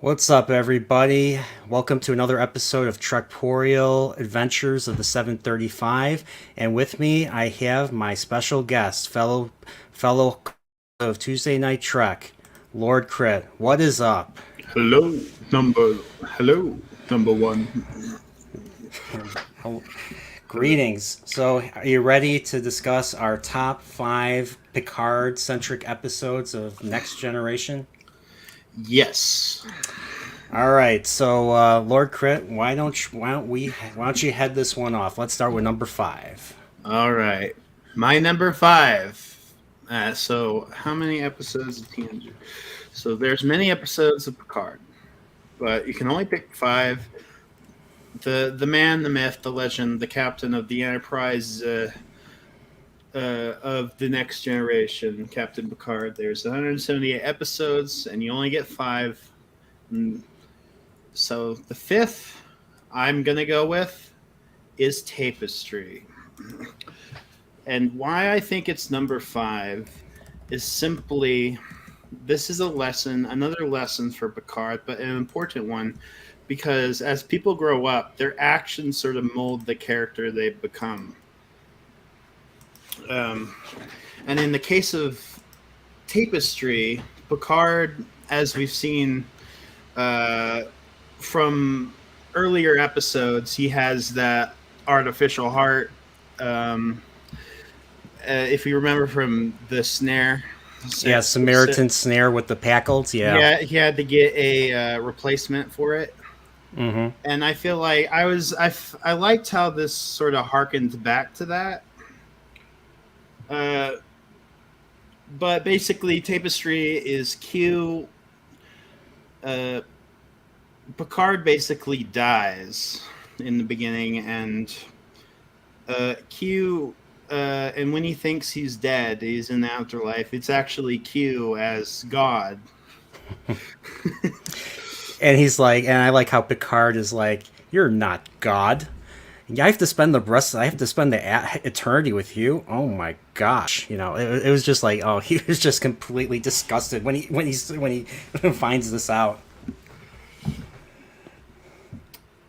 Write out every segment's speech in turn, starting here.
What's up, everybody? Welcome to another episode of Trekporeal Adventures of the 735. And with me, I have my special guest, fellow of Tuesday Night Trek, Lord Krit. What is up? Hello, hello, number one. Greetings. So, are you ready to discuss our top five Picard-centric episodes of Next Generation? Yes. All right. So, Lord Krit, why don't you head this one off? Let's start with number five. All right. My number five. So how many episodes of TNG? So there's many episodes of Picard, but you can only pick five. The man, the myth, the legend, the captain of the Enterprise of the Next Generation, Captain Picard. There's 178 episodes, and you only get five. And so the fifth I'm gonna go with is Tapestry. And why I think it's number five is simply this is a lesson, another lesson for Picard, but an important one because as people grow up, their actions sort of mold the character they become. Um, and in the case of Tapestry, Picard, as we've seen uh, from earlier episodes, he has that artificial heart. Um, if you remember from the snare, Yeah, Samaritan snare with the packles. Yeah. yeah, he had to get a replacement for it. Mm-hmm. And I feel like I liked how this sort of harkened back to that. Uh, but basically, Tapestry is Q. Uh, Picard basically dies in the beginning, and Q. And when he thinks he's dead, he's in the afterlife. It's actually Q as God. And he's like, and I like how Picard is like, "You're not God. I have to spend the eternity with you. Oh my gosh, it was just like, oh, he was just completely disgusted when he finds this out.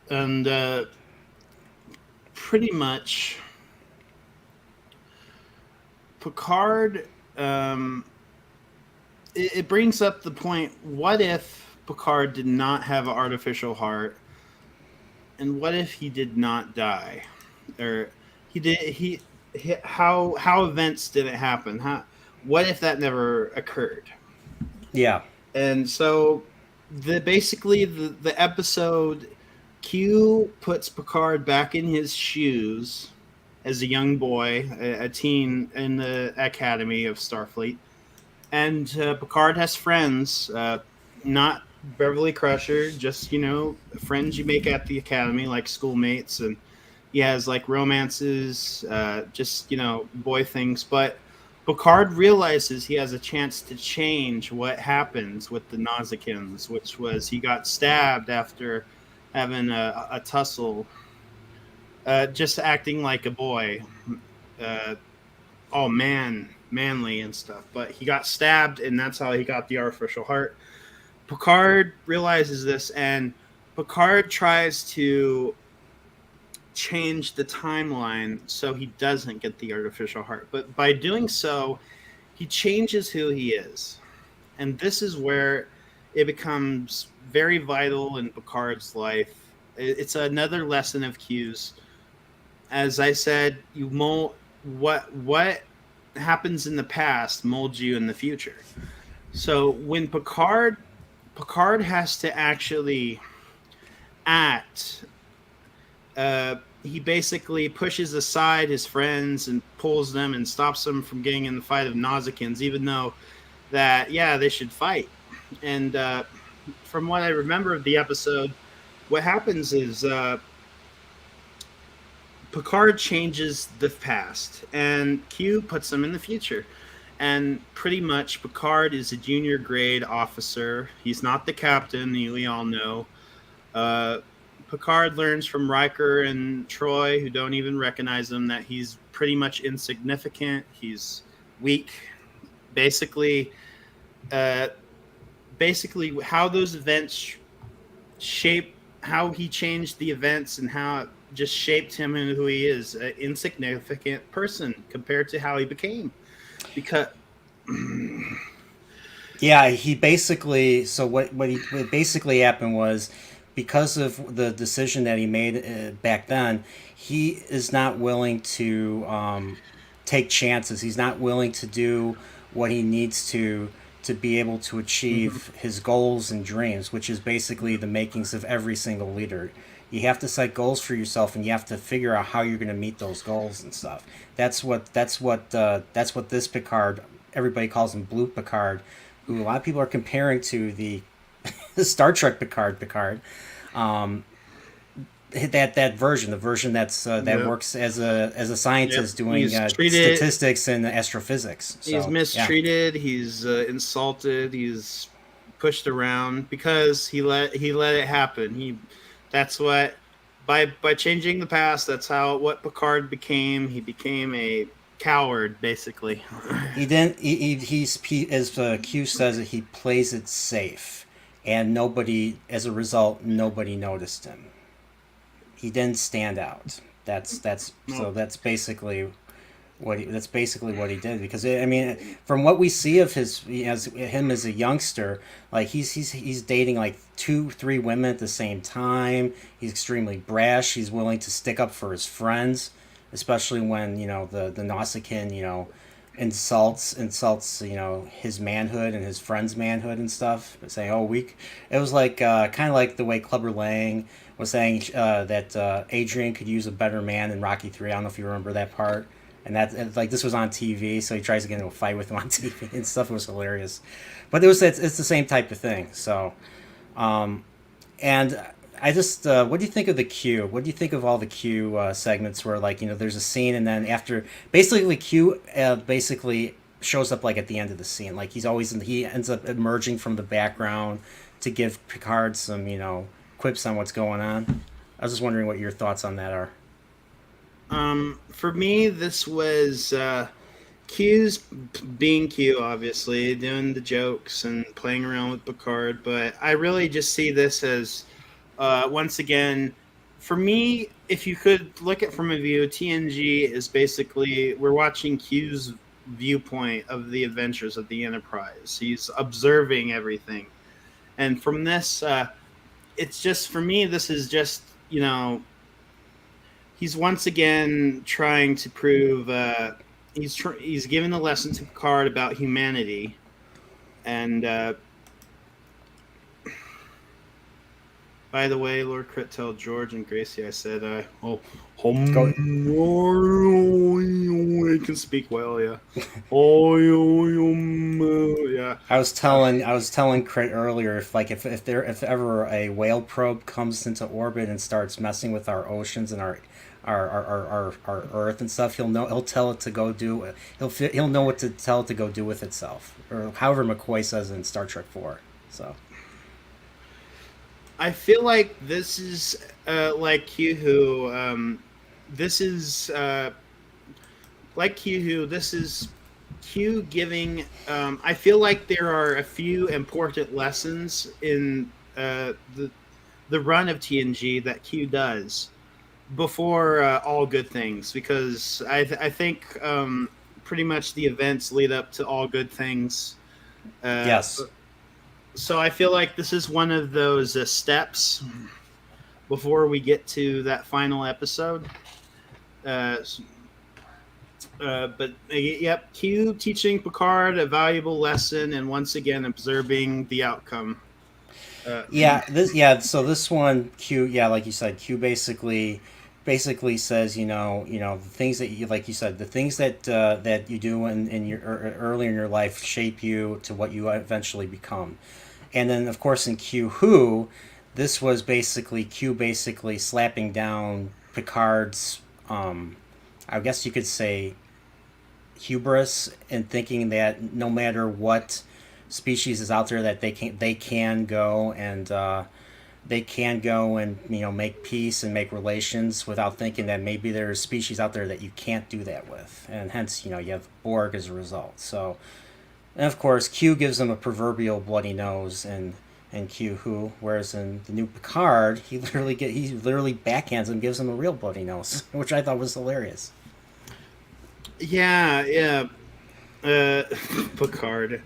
And pretty much Picard, it brings up the point: what if Picard did not have an artificial heart, and what if he did not die, or he did he how events did it happen? What if that never occurred? Yeah, And so the episode Q puts Picard back in his shoes as a young boy, a teen in the Academy of Starfleet. And Picard has friends, not Beverly Crusher, just, friends you make at the Academy, like schoolmates. And he has, like, romances, just, boy things. But Picard realizes he has a chance to change what happens with the Nazicans, which was he got stabbed after having a tussle, just acting like a boy, uh, all manly and stuff. But he got stabbed, and that's how he got the artificial heart. Picard realizes this, and Picard tries to change the timeline so he doesn't get the artificial heart. But by doing so, he changes who he is. And this is where it becomes very vital in Picard's life. It's another lesson of Q's. As I said, you mold what happens in the past molds you in the future. So when Picard has to actually act, he basically pushes aside his friends and pulls them and stops them from getting in the fight of Nazicans, even though that, yeah, they should fight. And from what I remember of the episode, what happens is Picard changes the past, and Q puts them in the future. And pretty much, Picard is a junior grade officer. He's not the captain, we all know. Uh, Picard learns from Riker and Troy, who don't even recognize him, that he's pretty much insignificant. He's weak. Basically, uh, basically, how those events shape how he changed the events and how it just shaped him and who he is, an insignificant person compared to how he became. Because Yeah, he basically. So what basically happened was, because of the decision that he made back then, he is not willing to take chances. He's not willing to do what he needs to be able to Mhm. achieve his goals and dreams, which is basically the makings of every single leader. You have to set goals for yourself, and you have to figure out how you're going to meet those goals and stuff. That's what this Picard. Everybody calls him Blue Picard, who a lot of people are comparing to the Star Trek Picard. Um, that version, the version that Yep. works as a Yep. scientist doing He's treated. statistics and astrophysics. He's So yeah, mistreated. He's insulted. He's pushed around because he let it happen. That's what by changing the past. That's how what Picard became. He became a coward, basically. he didn't. He as Q says it, he plays it safe, and nobody, as a result, nobody noticed him. He didn't stand out. That's No. so that's basically that's basically what he did, because I mean, from what we see of him as a youngster, like he's dating like 2 3 women at the same time. He's extremely brash. He's willing to stick up for his friends, especially when the Nausicaan insults his manhood and his friend's manhood and stuff, saying, "Oh, weak." It was like kind of like the way Clubber Lang was saying that Adrian could use a better man in Rocky 3. I don't know if you remember that part. And like this was on TV, so he tries to get into a fight with him on TV and stuff. It was hilarious, but it's the same type of thing. So, and I just what do you think of the Q? What do you think of all the Q segments where, like, there's a scene, and then after basically Q basically shows up like at the end of the scene, like he ends up emerging from the background to give Picard some quips on what's going on. I was just wondering what your thoughts on that are. For me, this was Q's being Q, obviously doing the jokes and playing around with Picard, but I really just see this as once again, for me, if you could look at from a view, TNG is basically we're watching Q's viewpoint of the adventures of the Enterprise. He's observing everything, and from this, it's just for me. This is just he's once again trying to prove he's giving a lesson to Picard about humanity, and by the way, Lord Krit, tell George and Gracie I said, Go. I can speak well, yeah. Oh, yeah. I was telling Crit earlier, if ever a whale probe comes into orbit and starts messing with our oceans and our Earth and stuff, he'll tell it to go do it. He'll know what to tell it to go do with itself, or however McCoy says in Star Trek 4. So I feel like this is like Q who. This is like Q who. This is Q giving. I feel like there are a few important lessons in the run of TNG that Q does before all good things, because I think pretty much the events lead up to all good things. Uh, yes, so I feel like this is one of those steps before we get to that final episode. Uh, but yep, Q teaching Picard a valuable lesson, and once again observing the outcome. Uh, So this one, Q, yeah, like you said, Q basically says, the things that you, like you said, the things that you do in your early in your life shape you to what you eventually become. And then, of course, in Q Who, this was basically Q basically slapping down Picard's, I guess you could say, hubris, and thinking that no matter what species is out there, that they can go and make peace and make relations, without thinking that maybe there's species out there that you can't do that with, and hence you have Borg as a result. So, and of course, Q gives him a proverbial bloody nose, and and Q who, whereas in the new Picard, he literally backhands him, gives him a real bloody nose, which I thought was hilarious. Yeah, yeah. Uh, Picard.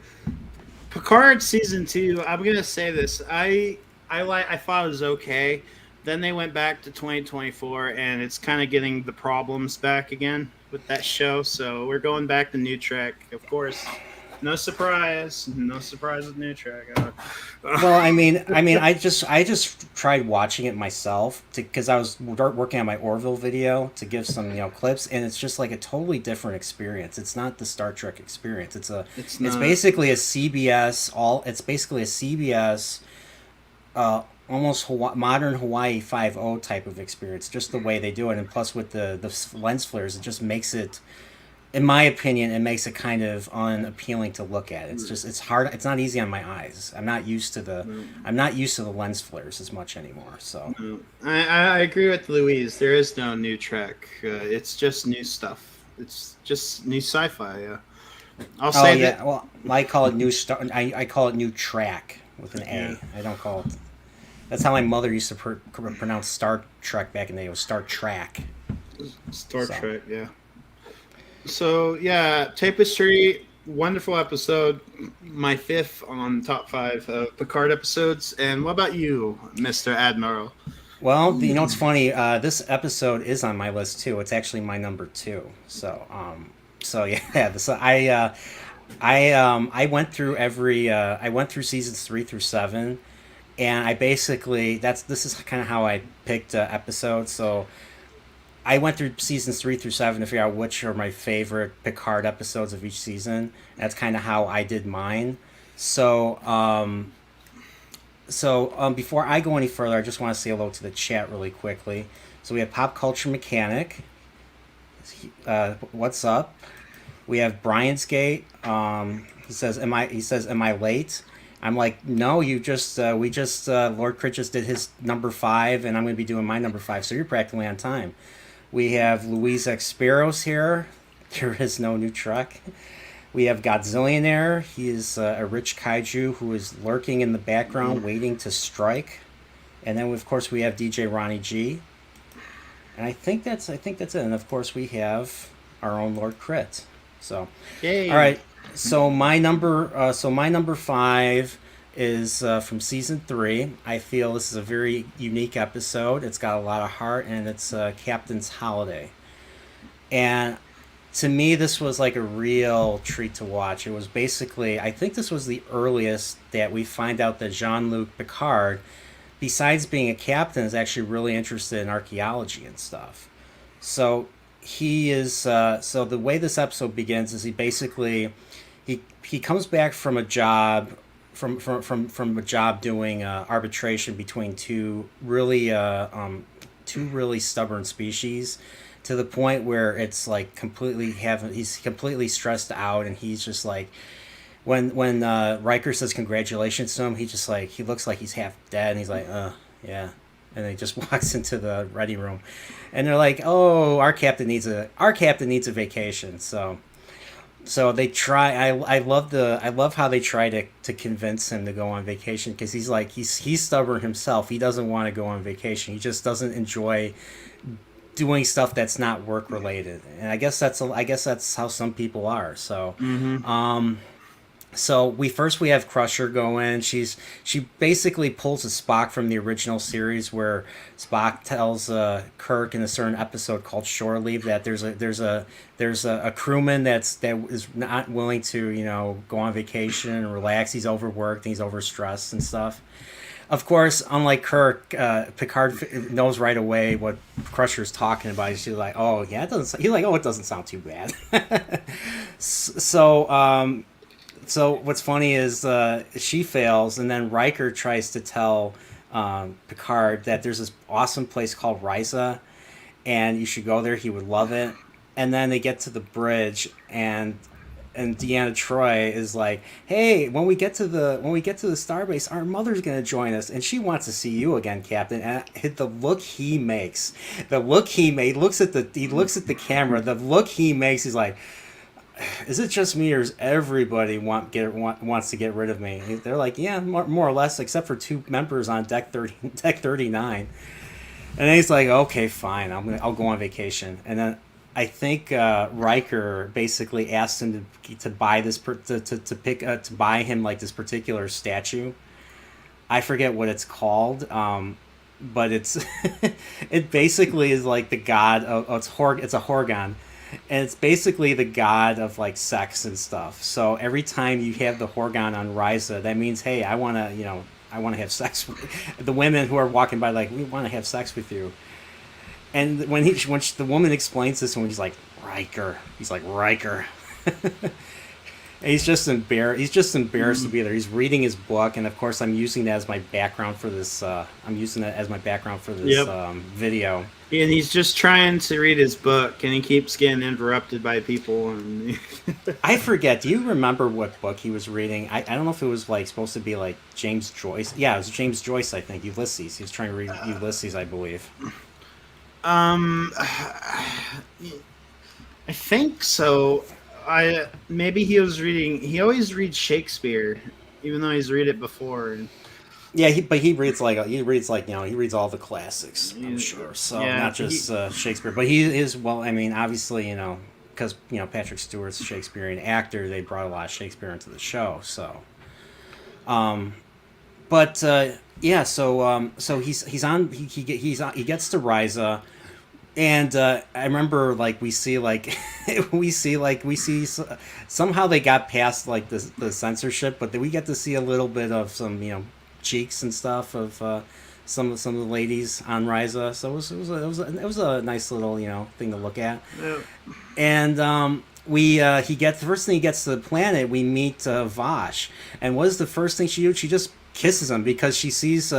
Picard season 2. I'm gonna say this. I thought it was okay. Then they went back to 2024, and it's kind of getting the problems back again with that show. So we're going back to New Trek, of course. No surprise. No surprise with New Trek. Well, I just tried watching it myself because I was working on my Orville video to give some clips, and it's just like a totally different experience. It's not the Star Trek experience. It's basically a CBS It's basically a CBS, almost modern Hawaii 5.0 type of experience. Just the way they do it, and plus with the lens flares, it just makes it. In my opinion, it makes it kind of unappealing to look at. It's hard. It's not easy on my eyes. I'm not used to the lens flares as much anymore. So I agree with Louise. There is no new Trek. It's just new stuff. It's just new sci-fi. I'll say that. Well, I call it new star. I call it new track with an A. Yeah. I don't call it. That's how my mother used to pronounce Star Trek back in the day. It was Star Trek. Star Trek. Yeah. So yeah, Tapestry, wonderful episode. My 5th on top 5 Picard episodes. And what about you, Mr. Admiral? Well, it's funny. This episode is on my list too. It's actually my number 2. So yeah. I went through I went through seasons 3 through 7, and I basically this is kind of how I picked episodes. So I went through seasons 3 through 7 to figure out which are my favorite Picard episodes of each season. That's kind of how I did mine. So, before I go any further, I just want to say hello to the chat really quickly. So we have Pop Culture Mechanic. What's up? We have Brian's Gate. He says, "Am I late?" I'm like, no, Lord Krit just did his number 5, and I'm going to be doing my number 5. So you're practically on time. We have Louise X Sparrows here. There is no new Trek. We have Godzillionaire. He is a rich kaiju who is lurking in the background, waiting to strike. And then, of course, we have DJ Ronnie G. And I think that's it. And of course, we have our own Lord Krit. So, Yay. All right. So my number 5 is from season 3. I feel this is a very unique episode. It's got a lot of heart, and it's Captain's Holiday. And to me, this was like a real treat to watch. It was basically, I think this was the earliest that we find out that Jean-Luc Picard, besides being a captain, is actually really interested in archaeology and stuff. So he is. So the way this episode begins is he comes back from a job. From a job doing arbitration between two really stubborn species, to the point where it's like he's completely stressed out, and he's just like, when Riker says congratulations to him, he looks like he's half dead, and he's like, yeah, and he just walks into the ready room, and they're like, oh, our captain needs a vacation. So they try. I love how they try to convince him to go on vacation, because he's stubborn himself. He doesn't want to go on vacation. He just doesn't enjoy doing stuff that's not work related. And I guess that's how some people are. So, So we have Crusher go in. She basically pulls a Spock from the original series, where Spock tells Kirk in a certain episode called Shore Leave that there's a crewman that is not willing to go on vacation and relax. He's overworked and he's overstressed and stuff. Of course, unlike Kirk, Picard knows right away what Crusher's talking about. He's like, oh yeah, it doesn't sound too bad. So what's funny is she fails, and then Riker tries to tell Picard that there's this awesome place called Risa, and you should go there. He would love it. And then they get to the bridge, and Deanna Troi is like, "Hey, when we get to the starbase, our mother's gonna join us, and she wants to see you again, Captain." And the look he makes, he looks at the camera. The look he makes, he's like, is it just me or is everybody wants to get rid of me? They're like, yeah, more or less, except for two members on deck 39. And then he's like, okay, fine, I'll go on vacation. And then I think Riker basically asked him to buy this to buy him like this particular statue. I forget what it's called, but it's it basically is like the god of it's a Horgon, and it's basically the god of like sex and stuff. So every time you have the Horgon on Risa, that means, hey, I want to have sex with the women who are walking by, like, we want to have sex with you. And when the woman explains this, and he's like, Riker, and he's just embarrassed. He's just embarrassed to be there. He's reading his book, and of course, I'm using that as my background for this. Yep. Video. And he's just trying to read his book, and he keeps getting interrupted by people. And I forget. Do you remember what book he was reading? I don't know if it was like supposed to be like James Joyce. Yeah, it was James Joyce. I think Ulysses. He was trying to read Ulysses, I believe. I think so. Maybe he was reading. He always reads Shakespeare, even though he's read it before. Yeah, but he reads like he reads all the classics. I'm sure. So yeah, not just Shakespeare, but he is, well. I mean, obviously, because Patrick Stewart's a Shakespearean actor, they brought a lot of Shakespeare into the show. So, but yeah, so he gets to Risa. And I remember, like, we see somehow they got past like the censorship, but then we get to see a little bit of some cheeks and stuff of some of the ladies on Risa. So it was a nice little thing to look at. Yeah. And the first thing he gets to the planet, we meet Vash, and what is the first thing she do? She just kisses him because she sees.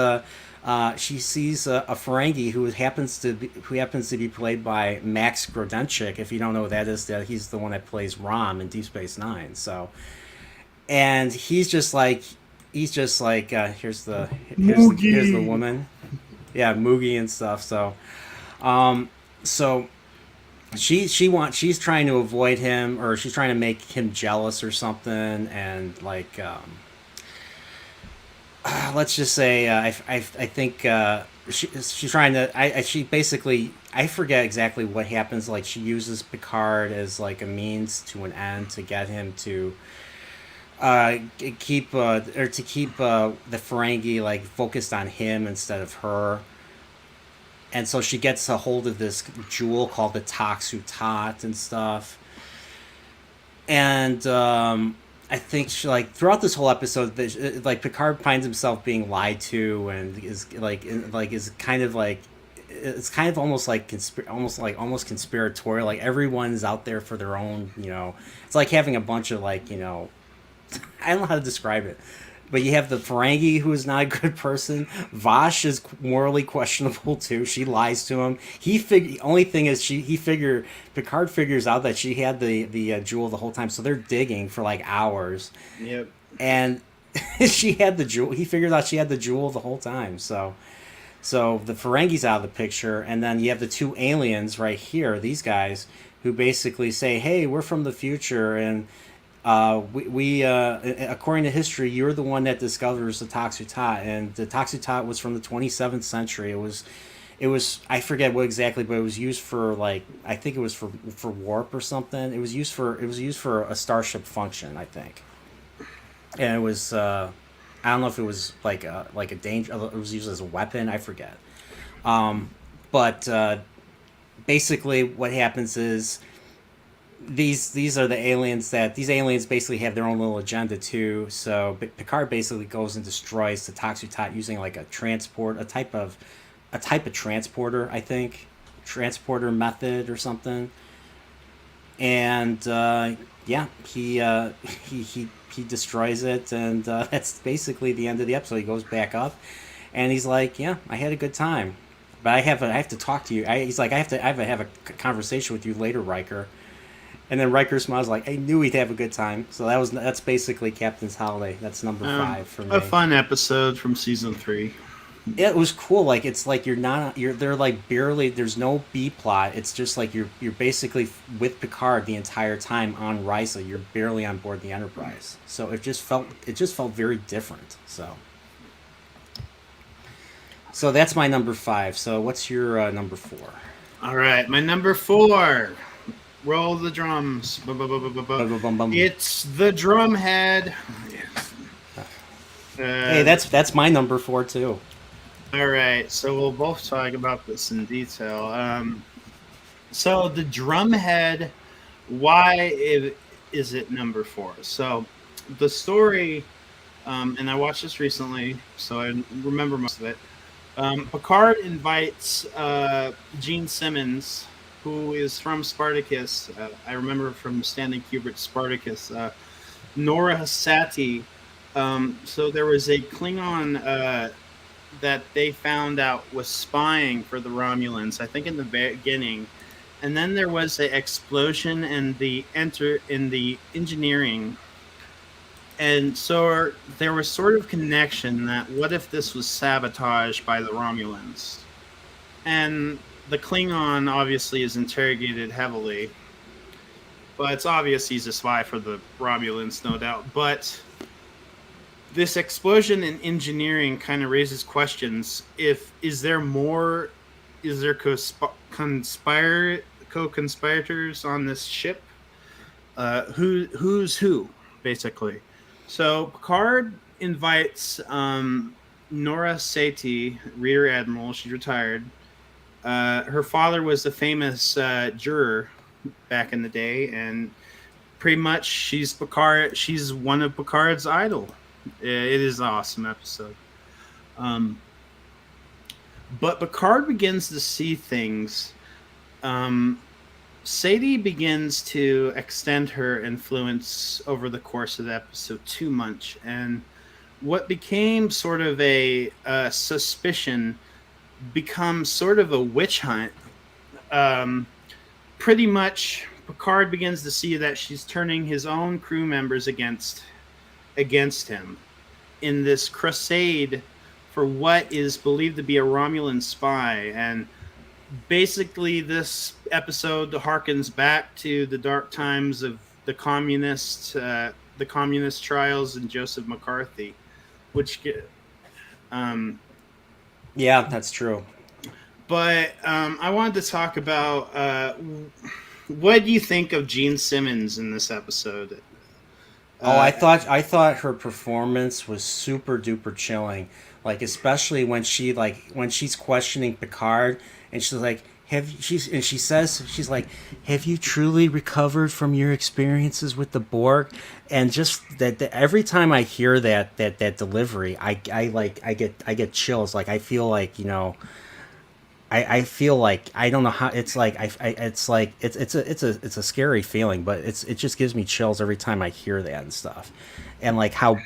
She sees a Ferengi who happens to be played by Max Grodenchik. If you don't know who that is, he's the one that plays Rom in Deep Space Nine. So, and he's just like here's the woman, yeah, Moogie and stuff. So, so she's trying to avoid him, or she's trying to make him jealous or something, and like. Let's just say I think she's trying to she basically, I forget exactly what happens, like she uses Picard as like a means to an end to get him to keep the Ferengi like focused on him instead of her, and so she gets a hold of this jewel called the Taxu Tat and stuff, and I think like throughout this whole episode, like Picard finds himself being lied to, and is kind of like, it's kind of almost almost conspiratorial. Like everyone's out there for their own, It's like having a bunch of like, I don't know how to describe it, but you have the Ferengi, who is not a good person. Vash is morally questionable too. She lies to him. Only thing is Picard figures out that she had the jewel the whole time, so they're digging for like hours. Yep. And she had the jewel. He figures out she had the jewel the whole time. So the Ferengi's out of the picture, and then you have the two aliens right here. These guys who basically say, "Hey, we're from the future, and we according to history, you're the one that discovers the Taxu Tat, and the Taxu Tat was from the 27th century. It was I forget what exactly, but it was used for like, I think it was for warp or something. It was used for a starship function, I think, and it was I don't know if it was like a danger. It was used as a weapon. I forget. But basically, what happens is. These are the aliens these aliens basically have their own little agenda too. So Picard basically goes and destroys the Taxu Tat using like a type of transporter, I think, transporter method or something. And he destroys it, and that's basically the end of the episode. He goes back up, and he's like, "Yeah, I had a good time, but I have to talk to you." He's like, "I have to have a conversation with you later, Riker." And then Riker smiles like, I knew he'd have a good time. So that's basically Captain's Holiday. That's number 5 for me. A fun episode from season 3. It was cool. Like it's like they're like barely. There's no B plot. It's just like you're basically with Picard the entire time on Risa. You're barely on board the Enterprise. So it just felt very different. So that's my number 5. So what's your number 4? All right, my number 4. Roll the drums. Bum, bum, bum. It's the Drumhead. Hey, that's my number 4 too. All right, so we'll both talk about this in detail. So the Drumhead, is it number 4? So the story, and I watched this recently, so I remember most of it. Picard invites Gene Simmons, who is from Spartacus. I remember from Stanley Kubrick's Spartacus. Nora Sati. So there was a Klingon that they found out was spying for the Romulans, I think in the beginning. And then there was an explosion in the engineering. And so there was sort of connection that what if this was sabotaged by the Romulans? And the Klingon obviously is interrogated heavily. But it's obvious he's a spy for the Romulans, no doubt. But this explosion in engineering kind of raises questions. Is there co-conspirators on this ship? Who's who, basically? So Picard invites Nora Sati, Rear Admiral. She's retired. Her father was a famous juror back in the day, and pretty much she's one of Picard's idol. It is an awesome episode. But Picard begins to see things. Sadie begins to extend her influence over the course of the episode too much. And what became sort of a suspicion becomes sort of a witch hunt. Pretty much, Picard begins to see that she's turning his own crew members against him in this crusade for what is believed to be a Romulan spy. And basically this episode harkens back to the dark times of the communist trials and Joseph McCarthy, which Yeah, that's true. but I wanted to talk about what do you think of Gene Simmons in this episode? I thought her performance was super duper chilling. Like especially when she's questioning Picard and she's like, she's like, have you truly recovered from your experiences with the Borg? And just that every time I hear that delivery, I get chills. Like I feel like, I feel like I don't know how it's like it's like it's a scary feeling, but it just gives me chills every time I hear that and stuff, and like how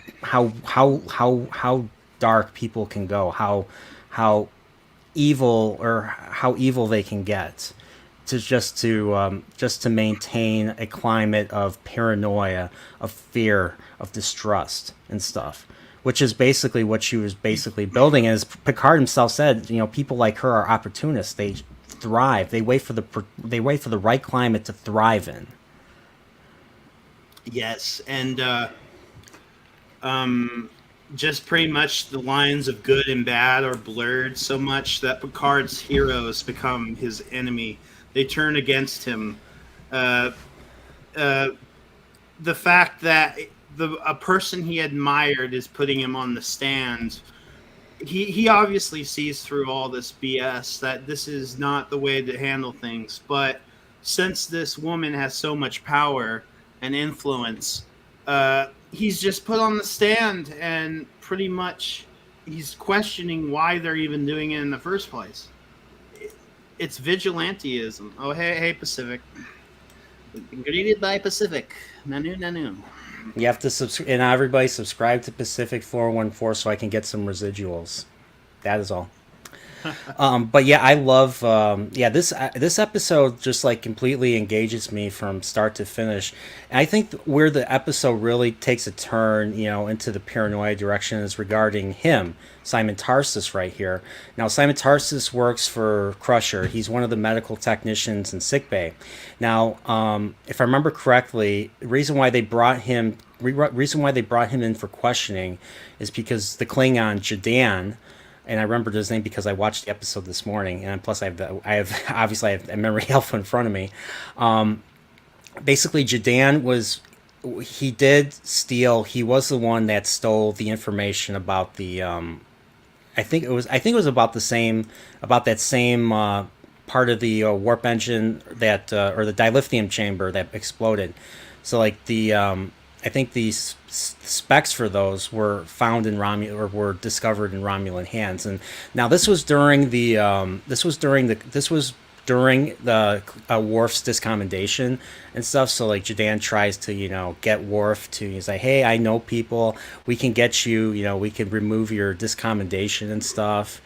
dark people can go, how evil they can get, just to maintain a climate of paranoia, of fear, of distrust and stuff. Which is basically what she was basically building. As Picard himself said, people like her are opportunists. They thrive. They wait for the right climate to thrive in. Yes, and just pretty much the lines of good and bad are blurred so much that Picard's heroes become his enemy. They turn against him. The fact that a person he admired is putting him on the stand. He obviously sees through all this BS that this is not the way to handle things. But since this woman has so much power and influence, he's just put on the stand, and pretty much he's questioning why they're even doing it in the first place. It's vigilanteism. Oh, hey, Pacific. Greeted by Pacific. Nanu. You have to and everybody subscribe to Pacific 414 so I can get some residuals. That is all. But yeah, I love this episode just like completely engages me from start to finish. And I think where the episode really takes a turn, into the paranoia direction is regarding him, Simon Tarsus, right here. Now, Simon Tarsus works for Crusher. He's one of the medical technicians in sickbay. Now, if I remember correctly, the reason why they brought him in for questioning is because the Klingon Jadan, and I remembered his name because I watched the episode this morning, and plus I have a memory alpha in front of me. Basically, Jadan he did steal. He was the one that stole the information about the. I think it was about that same part of the warp engine that or the dilithium chamber that exploded. So like I think the specs for those were found in or were discovered in Romulan hands. And now this was during the Worf's discommendation and stuff. So like Jadan tries to get Worf to, he's like, hey, I know people, we can get you, we can remove your discommendation and stuff.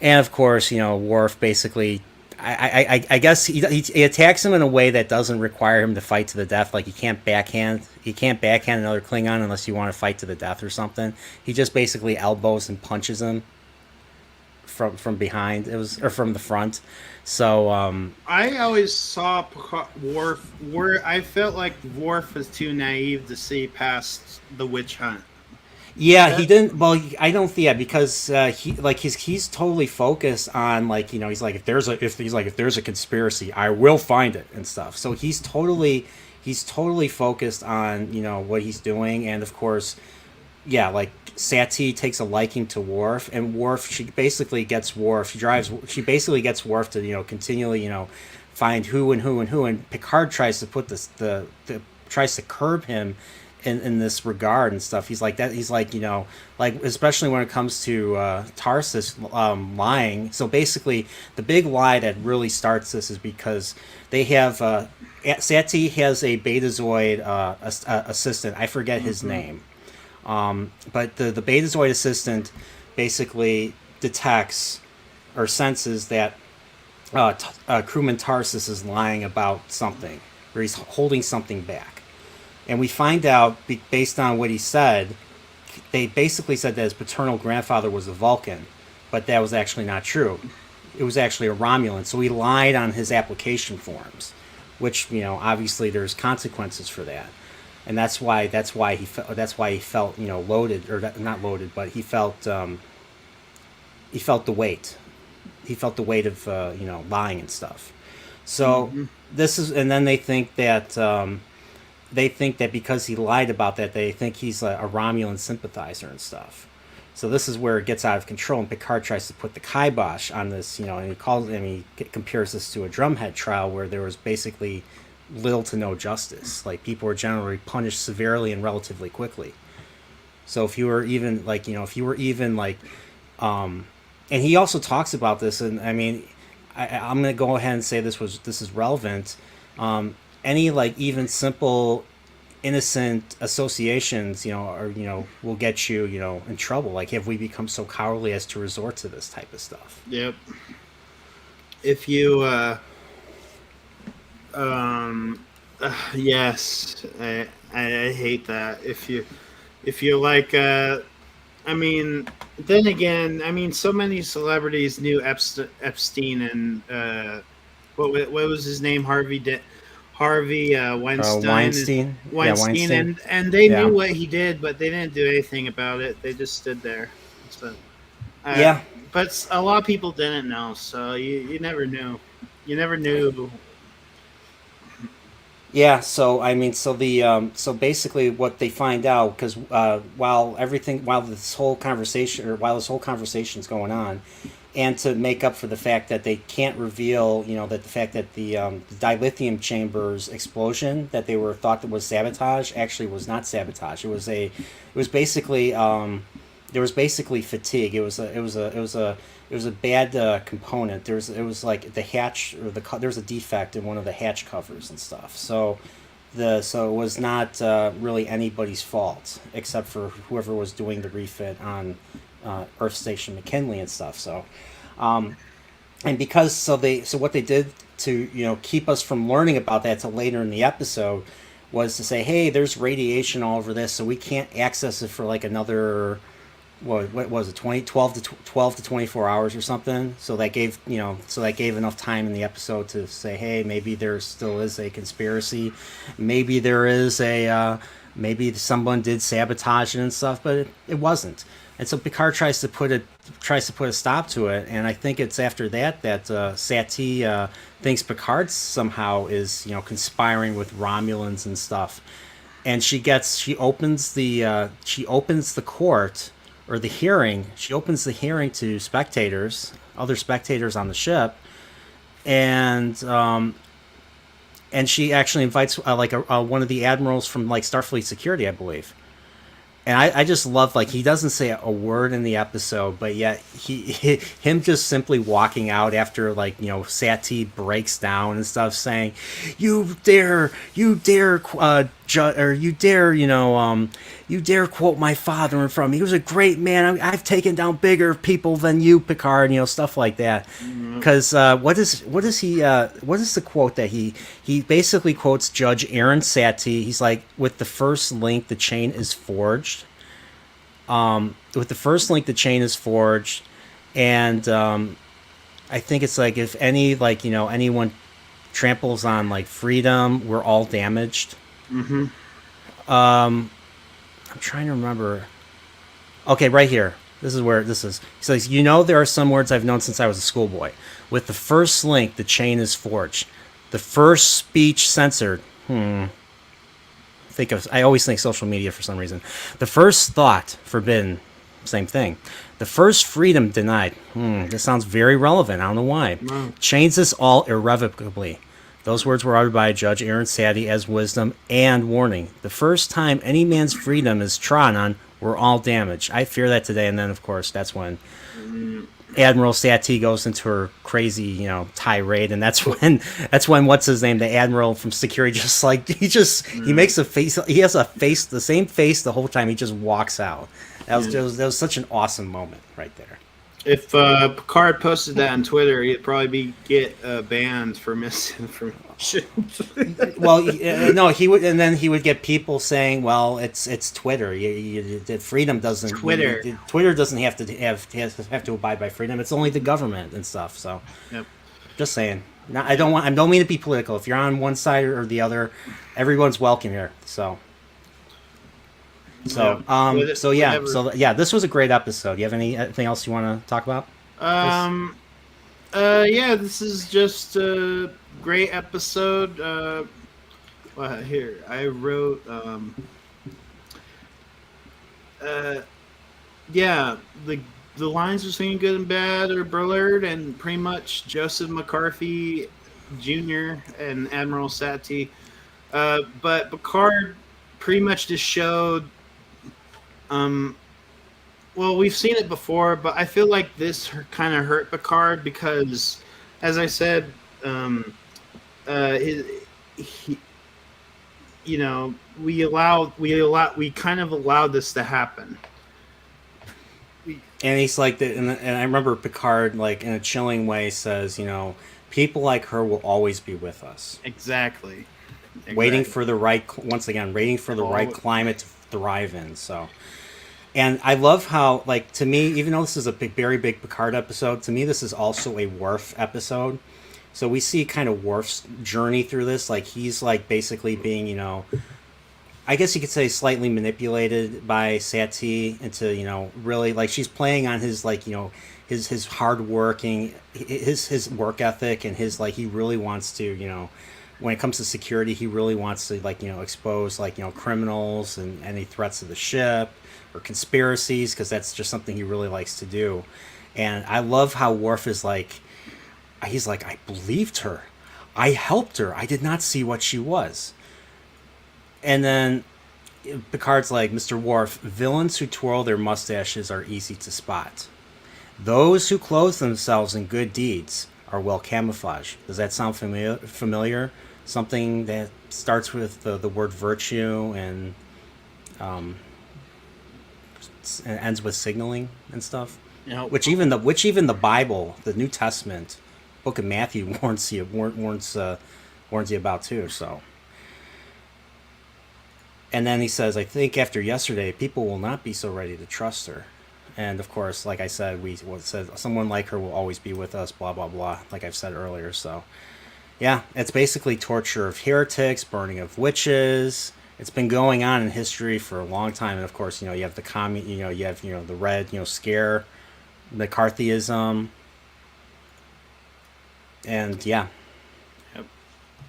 And of course, Worf basically, I guess he attacks him in a way that doesn't require him to fight to the death. Like, you can't backhand another Klingon unless you want to fight to the death or something. He just basically elbows and punches him from behind. Or from the front. So I always saw Worf where I felt like Worf was too naive to see past the witch hunt. yeah, he didn't. Well, I don't. Yeah, because he's totally focused on, like, he's like, if there's a conspiracy, I will find it and stuff. So he's totally focused on what he's doing, and of course, yeah, like Sati takes a liking to Worf, and Worf she basically gets Worf. She basically gets Worf to continually find who and who and who, and Picard tries to put tries to curb him in this regard and stuff. He's like that. He's like, like, especially when it comes to Tarsus lying. So basically, the big lie that really starts this is because they have Sati has a Betazoid assistant. I forget his name, but the Betazoid assistant basically detects or senses that crewman Tarsus is lying about something, or he's holding something back. And we find out, based on what he said, they basically said that his paternal grandfather was a Vulcan, but that was actually not true. It was actually a Romulan. So he lied on his application forms, which obviously there's consequences for that, and that's why he felt loaded, or not loaded, but he felt the weight. He felt the weight of lying and stuff. So this is, and then they think that because he lied about that, they think he's a Romulan sympathizer and stuff. So this is where it gets out of control, and Picard tries to put the kibosh on this, and he compares this to a drumhead trial where there was basically little to no justice. Like, people were generally punished severely and relatively quickly. So if you were even and he also talks about this, and I mean, I'm going to go ahead and say this is relevant. Any, like, even simple innocent associations will get you in trouble. Like, have we become so cowardly as to resort to this type of stuff? Yep. If you yes, I hate that. If you like I mean, then again, I mean, so many celebrities knew Epstein and what was his name? Harvey Weinstein. Weinstein. Weinstein, and they knew what he did, but they didn't do anything about it. They just stood there. So, yeah. But a lot of people didn't know, so you never knew. You never knew. Yeah, so I mean, so basically, what they find out, because while this whole conversation's going on, and to make up for the fact that they can't reveal, that the fact that the dilithium chamber's explosion that they were thought that was sabotage actually was not sabotage. It was basically there was basically fatigue. It was a bad component. There was like the hatch, or there was a defect in one of the hatch covers and stuff. So it was not really anybody's fault except for whoever was doing the refit on Earth Station McKinley and stuff. So And because so what they did to keep us from learning about that till later in the episode was to say, hey, there's radiation all over this, so we can't access it for like another what was it 12 to 24 hours or something. So that gave enough time in the episode to say, hey, maybe there still is a conspiracy, maybe there is maybe someone did sabotage it and stuff, but it wasn't. And so Picard tries to put a stop to it, and I think it's after that Sati thinks Picard somehow is conspiring with Romulans and stuff, and she opens the court or the hearing. She opens the hearing to other spectators on the ship, and she actually invites one of the admirals from like Starfleet Security, I believe. And I just love, like, he doesn't say a word in the episode, but yet him just simply walking out after, like, Sati breaks down and stuff, saying, you dare quote my father in front of me. He was a great man. I've taken down bigger people than you, Picard. Stuff like that. Because what is the quote that he basically quotes Judge Aaron Sati? He's like, with the first link, the chain is forged. With the first link, the chain is forged, and I think it's like, if anyone tramples on like freedom, we're all damaged. Mm-hmm. I'm trying to remember. Okay, right here. This is where this is. He says, there are some words I've known since I was a schoolboy. With the first link, the chain is forged. The first speech censored. I always think social media for some reason. The first thought forbidden. Same thing. The first freedom denied. This sounds very relevant. I don't know why. Wow. Chains us all irrevocably. Those words were uttered by Judge Aaron Sati as wisdom and warning. The first time any man's freedom is trodden on, we're all damaged. I fear that today. And then, of course, that's when Admiral Sati goes into her crazy, tirade, and that's when what's his name, the Admiral from Security, just like he makes a face. He has the same face the whole time. He just walks out. That was such an awesome moment right there. If Picard posted that on Twitter, he'd probably get banned for misinformation. Well, no, he would, and then he would get people saying, "Well, it's Twitter. Freedom doesn't. Twitter doesn't have to abide by freedom. It's only the government and stuff." So, yep. Just saying. I don't mean to be political. If you're on one side or the other, everyone's welcome here. So. This was a great episode. You have anything else you want to talk about? This is just a great episode. Here I wrote. The lines between good and bad are blurred, and pretty much Joseph McCarthy Jr. and Admiral Sati, but Picard pretty much just showed. Well, we've seen it before, but I feel like this kind of hurt Picard because, as I said, we kind of allowed this to happen. And he's like, and I remember Picard, like, in a chilling way, says, people like her will always be with us. Exactly. Waiting for the right climate to thrive in. So. And I love how, like, to me, even though this is a very big Picard episode, to me this is also a Worf episode. So we see kind of Worf's journey through this. Like, he's, like, basically being, I guess you could say slightly manipulated by Sati into, really, like, she's playing on his, like, his hard working, his work ethic, and his, like, he really wants to, when it comes to security, he really wants to, like, expose, like, criminals and any threats to the ship or conspiracies, because that's just something he really likes to do. And I love how Worf is like, he's like, I believed her. I helped her. I did not see what she was. And then Picard's like, Mr. Worf, villains who twirl their mustaches are easy to spot. Those who clothe themselves in good deeds are well camouflaged. Does that sound familiar? Something that starts with the word virtue and ends with signaling and stuff. which even the Bible, the New Testament, Book of Matthew warns you about too. So, and then he says, I think after yesterday, people will not be so ready to trust her. And of course, like I said, we said someone like her will always be with us. Blah blah blah. Like I've said earlier. So, yeah, it's basically torture of heretics, burning of witches. It's been going on in history for a long time, and of course, you have the you have the Red, Scare, McCarthyism, and yeah. Yep.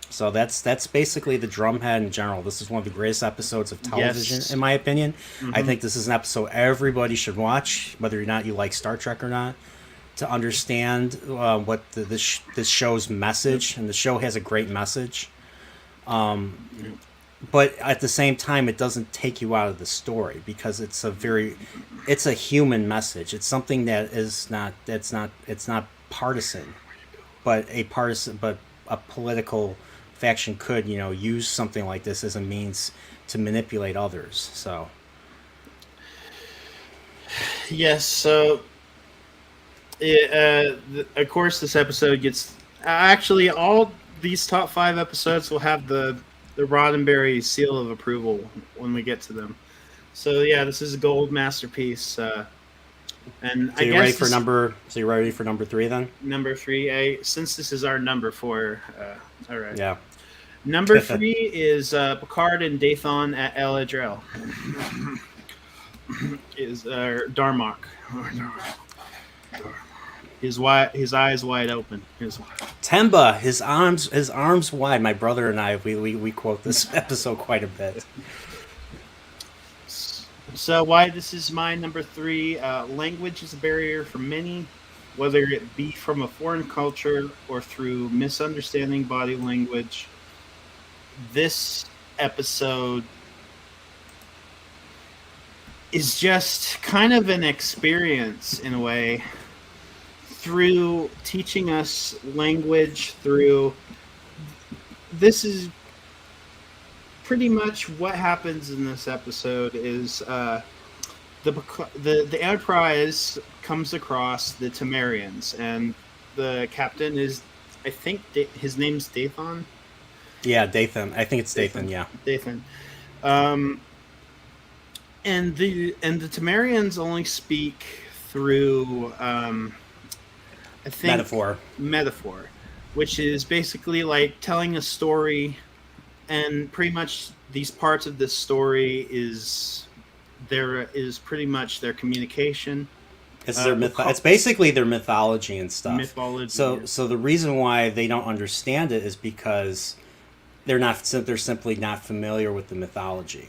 So that's basically the Drumhead in general. This is one of the greatest episodes of television, Yes. in my opinion. Mm-hmm. I think this is an episode everybody should watch, whether or not you like Star Trek or not, to understand what this show's message, and the show has a great message. But at the same time, it doesn't take you out of the story because it's a human message. It's something that is not it's not partisan, but a political faction could use something like this as a means to manipulate others. So Yes. So, of course, this episode gets actually all these top 5 episodes will have the Roddenberry seal of approval when we get to them. So yeah, this is a gold masterpiece. And so you ready for number? So you ready for number 3 then? Number 3. Since this is our number 4. All right. Yeah. Number 3 is Picard and Dathan at El Adrel. Is Darmok. His eyes wide open. Temba, his arms wide. My brother and I, we quote this episode quite a bit. So why this is my number 3? Language is a barrier for many, whether it be from a foreign culture or through misunderstanding body language. This episode is just kind of an experience in a way, through teaching us language. This is pretty much what happens in this episode. Is the Enterprise comes across the Temerians, and the captain is, I think his name's Dathan. Yeah, Dathan. I think it's Dathan. Yeah, Dathan. And the Temerians only speak through I think metaphor, which is basically like telling a story, and pretty much these parts of this story is pretty much their communication. It's it's basically their mythology and stuff. Mythology. So the reason why they don't understand it is because they're simply not familiar with the mythology.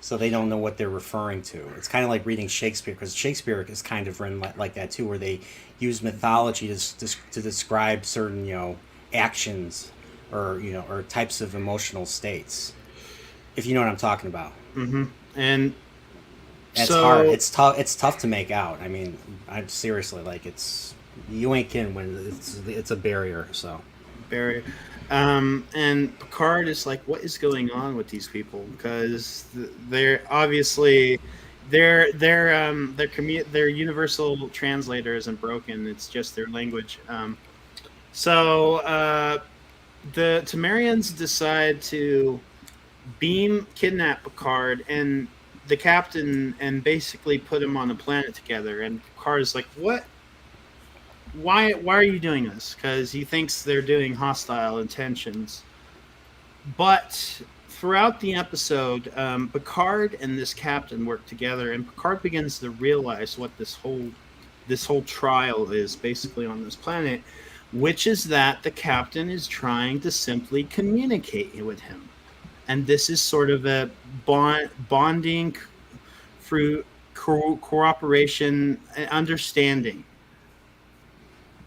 So they don't know what they're referring to. It's kind of like reading Shakespeare, because Shakespeare is kind of written like that too, where they use mythology to describe certain actions or types of emotional states. If you know what I'm talking about. Mm-hmm. And it's hard. It's tough to make out. I mean, I'm seriously you ain't kidding when it's a barrier. So barrier. And Picard is like, what is going on with these people? Because they're obviously their universal translator isn't broken. It's just their language. So the Temerians decide to kidnap Picard and the captain, and basically put him on a planet together. And Picard is like, what? Why are you doing this? Because he thinks they're doing hostile intentions. But throughout the episode, Picard and this captain work together, and Picard begins to realize what this whole trial is basically on this planet, which is that the captain is trying to simply communicate with him. And this is sort of a bonding through cooperation and understanding.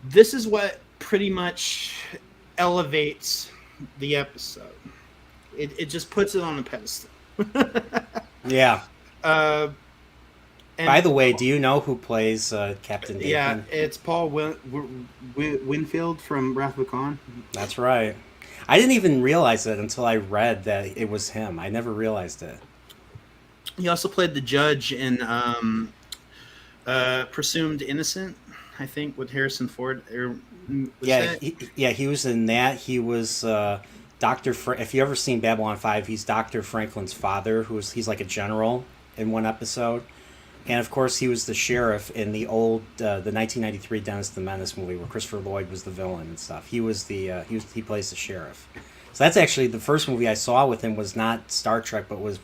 This is what pretty much elevates the episode. It just puts it on a pedestal. Yeah. And by the way, do you know who plays Captain Dathan? Yeah, it's Paul Winfield from Wrath of Khan. That's right. I didn't even realize it until I read that it was him. I never realized it. He also played the judge in Presumed Innocent, I think, with Harrison Ford. Or was Yeah, that? he was in that. He was if you ever seen Babylon 5, he's Dr. Franklin's father, he's like a general in one episode. And of course, he was the sheriff in the 1993 Dennis the Menace movie where Christopher Lloyd was the villain and stuff. He plays the sheriff. So that's actually the first movie I saw with him was not Star Trek, but was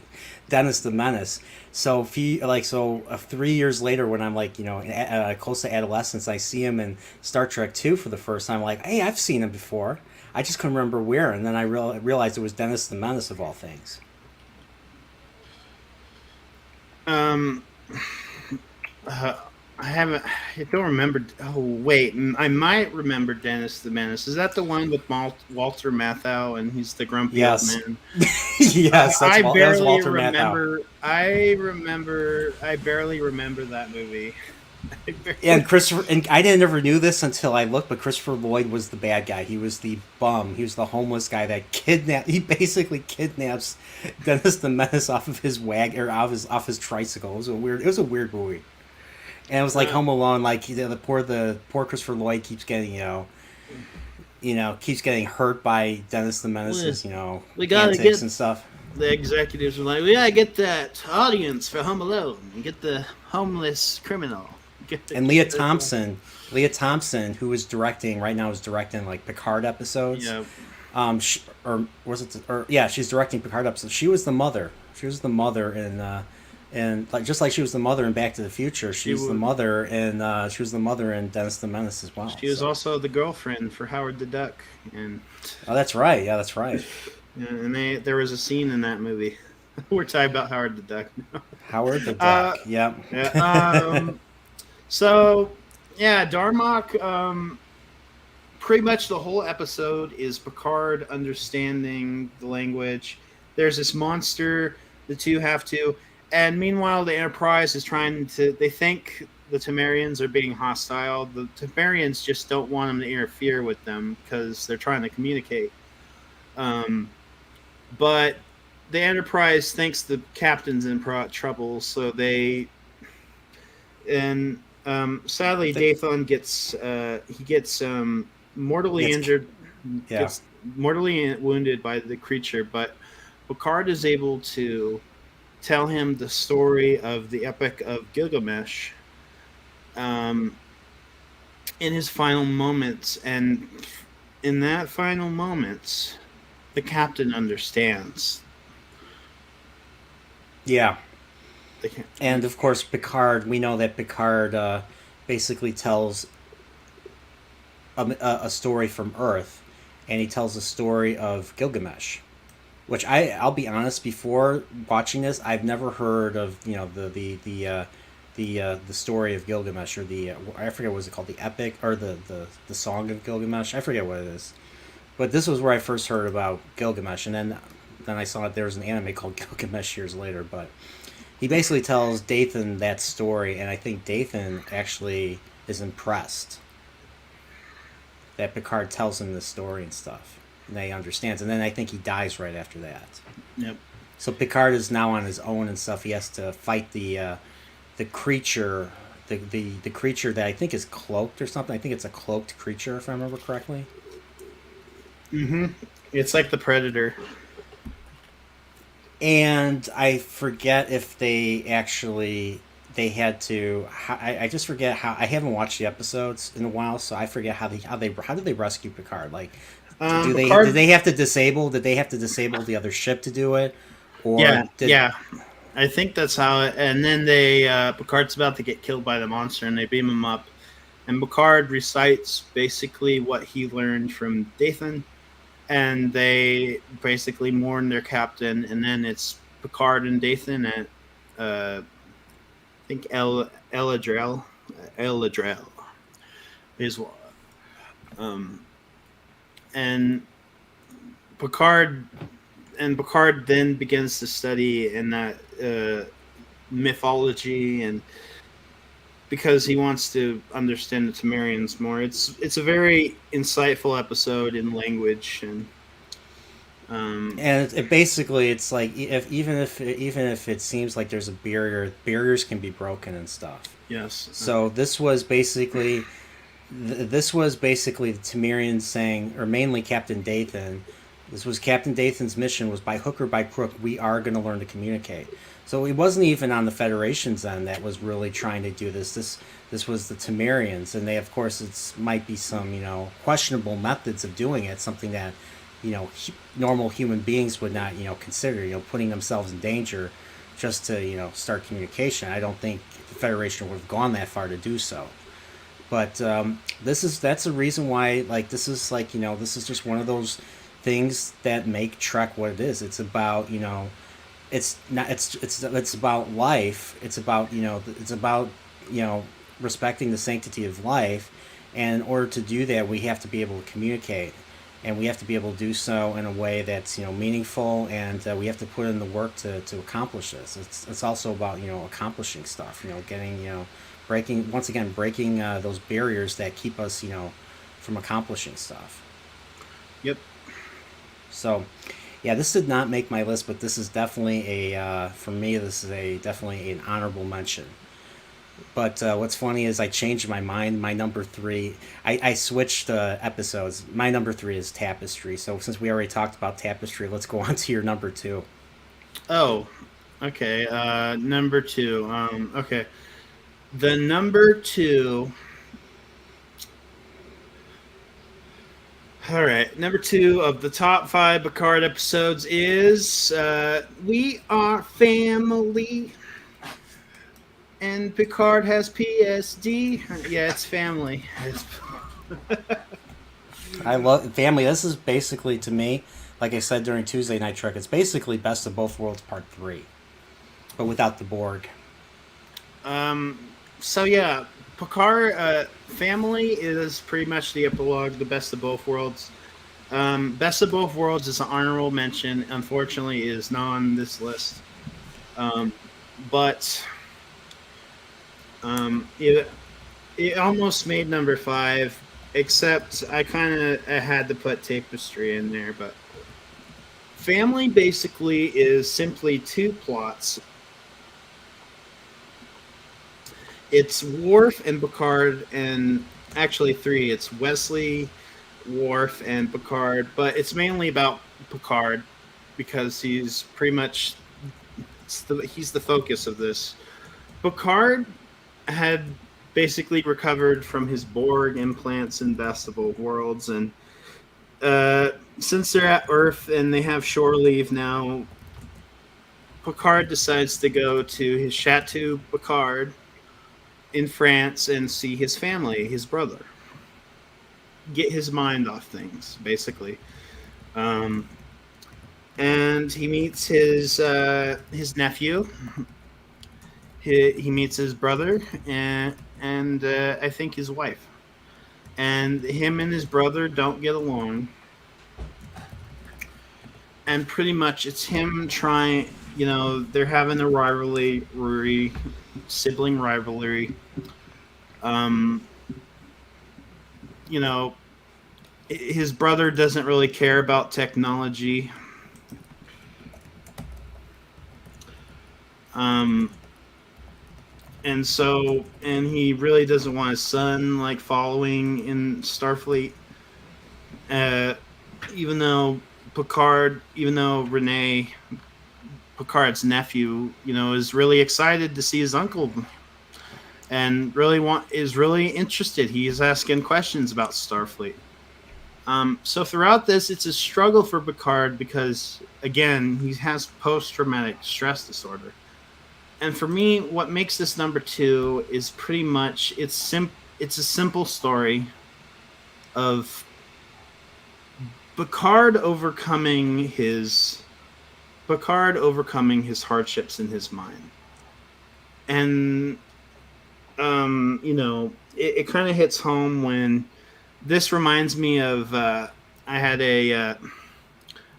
Dennis the Menace. So 3 years later, when I'm like close to adolescence, I see him in Star Trek 2 for the first time. Like, hey, I've seen him before. I just couldn't remember where, and then I realized it was Dennis the Menace of all things. Um, uh, I haven't. I don't remember. Oh wait, I might remember Dennis the Menace. Is that the one with Walter Matthau and he's the grumpy old Yes, man? yes, I that was barely Walter Matthau. remember. I remember. I barely remember that movie. And I didn't ever knew this until I looked, but Christopher Lloyd was the bad guy. He was the bum. He was the homeless guy that kidnapped. He basically kidnaps Dennis the Menace off of his off his tricycle. It was a weird movie. And it was like Uh, Home Alone. Like the poor Christopher Lloyd keeps getting keeps getting hurt by Dennis the Menace's we gotta antics get and stuff. the executives were like, we gotta get that audience for Home Alone and get the homeless criminal. And Leah Thompson, who is directing right now, is directing like Picard episodes. Yeah. Or was it? Or yeah, she's directing Picard episodes. She was the mother. She was the mother in, and like just like she was the mother in Back to the Future. She was the mother in Dennis the Menace as well. She was also the girlfriend for Howard the Duck, and oh, that's right. Yeah, that's right. and there was a scene in that movie. We're talking about Howard the Duck now. Howard the Duck. Yeah. Yeah. So, yeah, Darmok. Pretty much the whole episode is Picard understanding the language. There's this monster. The two have to, and meanwhile, the Enterprise is trying to. They think the Temerians are being hostile. The Temerians just don't want them to interfere with them because they're trying to communicate. But the Enterprise thinks the captain's in trouble, so they and sadly Dathan gets mortally injured, Yeah. gets mortally wounded by the creature, but Picard is able to tell him the story of the Epic of Gilgamesh in his final moments, and in that final moments the captain understands. Yeah. And of course, Picard. We know that Picard basically tells a story from Earth, and he tells a story of Gilgamesh, which I'll be honest. Before watching this, I've never heard of the story of Gilgamesh or I forget what was it called, the epic or the song of Gilgamesh. I forget what it is, but this was where I first heard about Gilgamesh, and then I saw that there was an anime called Gilgamesh years later, but. He basically tells Dathan that story, and I think Dathan actually is impressed that Picard tells him this story and stuff, and that he understands. And then I think he dies right after that. Yep. So Picard is now on his own and stuff. He has to fight the creature, the creature that I think is cloaked or something. I think it's a cloaked creature, if I remember correctly. Mm-hmm. It's like the Predator. And I forget if they had to. I just forget how. I haven't watched the episodes in a while, so I forget how did they rescue Picard? Like, Picard, did they have to disable? Did they have to disable the other ship to do it? Or yeah. I think that's how it. And then Picard's about to get killed by the monster, and they beam him up, and Picard recites basically what he learned from Dathan. And they basically mourn their captain, and then it's Picard and Dathan at, I think Eladrel is what, and Picard then begins to study in that mythology, and because he wants to understand the Temerians more. It's a very insightful episode in language, and And it basically, it's like if even if it seems like there's a barrier, barriers can be broken and stuff. yes. So this was basically the Temerians saying, or mainly Captain Dathan. This was Captain Dathan's mission, was by hook or by crook, we are going to learn to communicate. So it wasn't even on the Federation's end that was really trying to do this. This was the Temerians, and they, of course, it's might be some questionable methods of doing it, something that normal human beings would not consider. Putting themselves in danger just to start communication. I don't think the Federation would have gone that far to do so. But that's the reason why, like, this is like this is just one of those things that make Trek what it is. It's about it's not it's about life. It's about respecting the sanctity of life, and in order to do that, we have to be able to communicate, and we have to be able to do so in a way that's meaningful, and we have to put in the work to accomplish this. It's also about accomplishing stuff. Getting breaking those barriers that keep us from accomplishing stuff. Yep. So, yeah, this did not make my list, but this is definitely for me. This is definitely an honorable mention. But what's funny is I changed my mind. My number three, I switched episodes. My number three is Tapestry. So since we already talked about Tapestry, let's go on to your number two. Oh, okay. Number two. Okay. The number two. All right. Number two of the top 5 Picard episodes is We Are Family. And Picard has PSD. Yeah, it's family. I love family. This is basically, to me, like I said during Tuesday Night Trek, it's basically Best of Both Worlds Part 3, but without the Borg. So yeah, Picard family is pretty much the epilogue, the Best of Both Worlds. Best of Both Worlds is an honorable mention. Unfortunately, is not on this list. But it almost made number 5, except I had to put Tapestry in there. But family basically is simply 2 plots. It's Worf and Picard, and actually 3. It's Wesley, Worf, and Picard, but it's mainly about Picard because he's pretty much he's the focus of this. Picard had basically recovered from his Borg implants in Best of Both Worlds, and since they're at Earth and they have shore leave now, Picard decides to go to his Chateau Picard in France and see his family, his brother, get his mind off things, basically. And he meets his nephew. He meets his brother and I think his wife. And him and his brother don't get along. And pretty much it's him trying, they're having a rivalry, sibling rivalry. His brother doesn't really care about technology. And he really doesn't want his son following in Starfleet. Even though Renee, Picard's nephew, is really excited to see his uncle and is really interested. He is asking questions about Starfleet. So throughout this, it's a struggle for Picard because, again, he has post-traumatic stress disorder. And for me, what makes this number 2 is pretty much it's a simple story of Picard overcoming his hardships in his mind. And it kind of hits home when this reminds me of I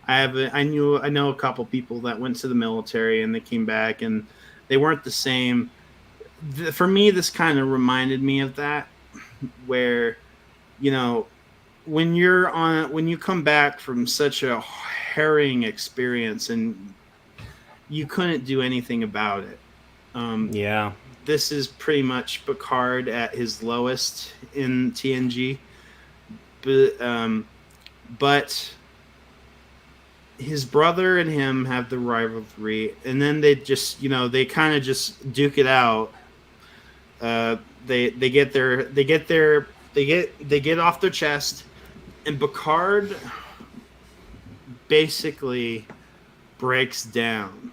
know a couple people that went to the military and they came back and they weren't the same. For me, this kind of reminded me of that, where when you come back from such a harrowing experience, and you couldn't do anything about it. Yeah. This is pretty much Picard at his lowest in TNG, but his brother and him have the rivalry, and then they just, they kind of just duke it out. They get off their chest, and Picard basically breaks down.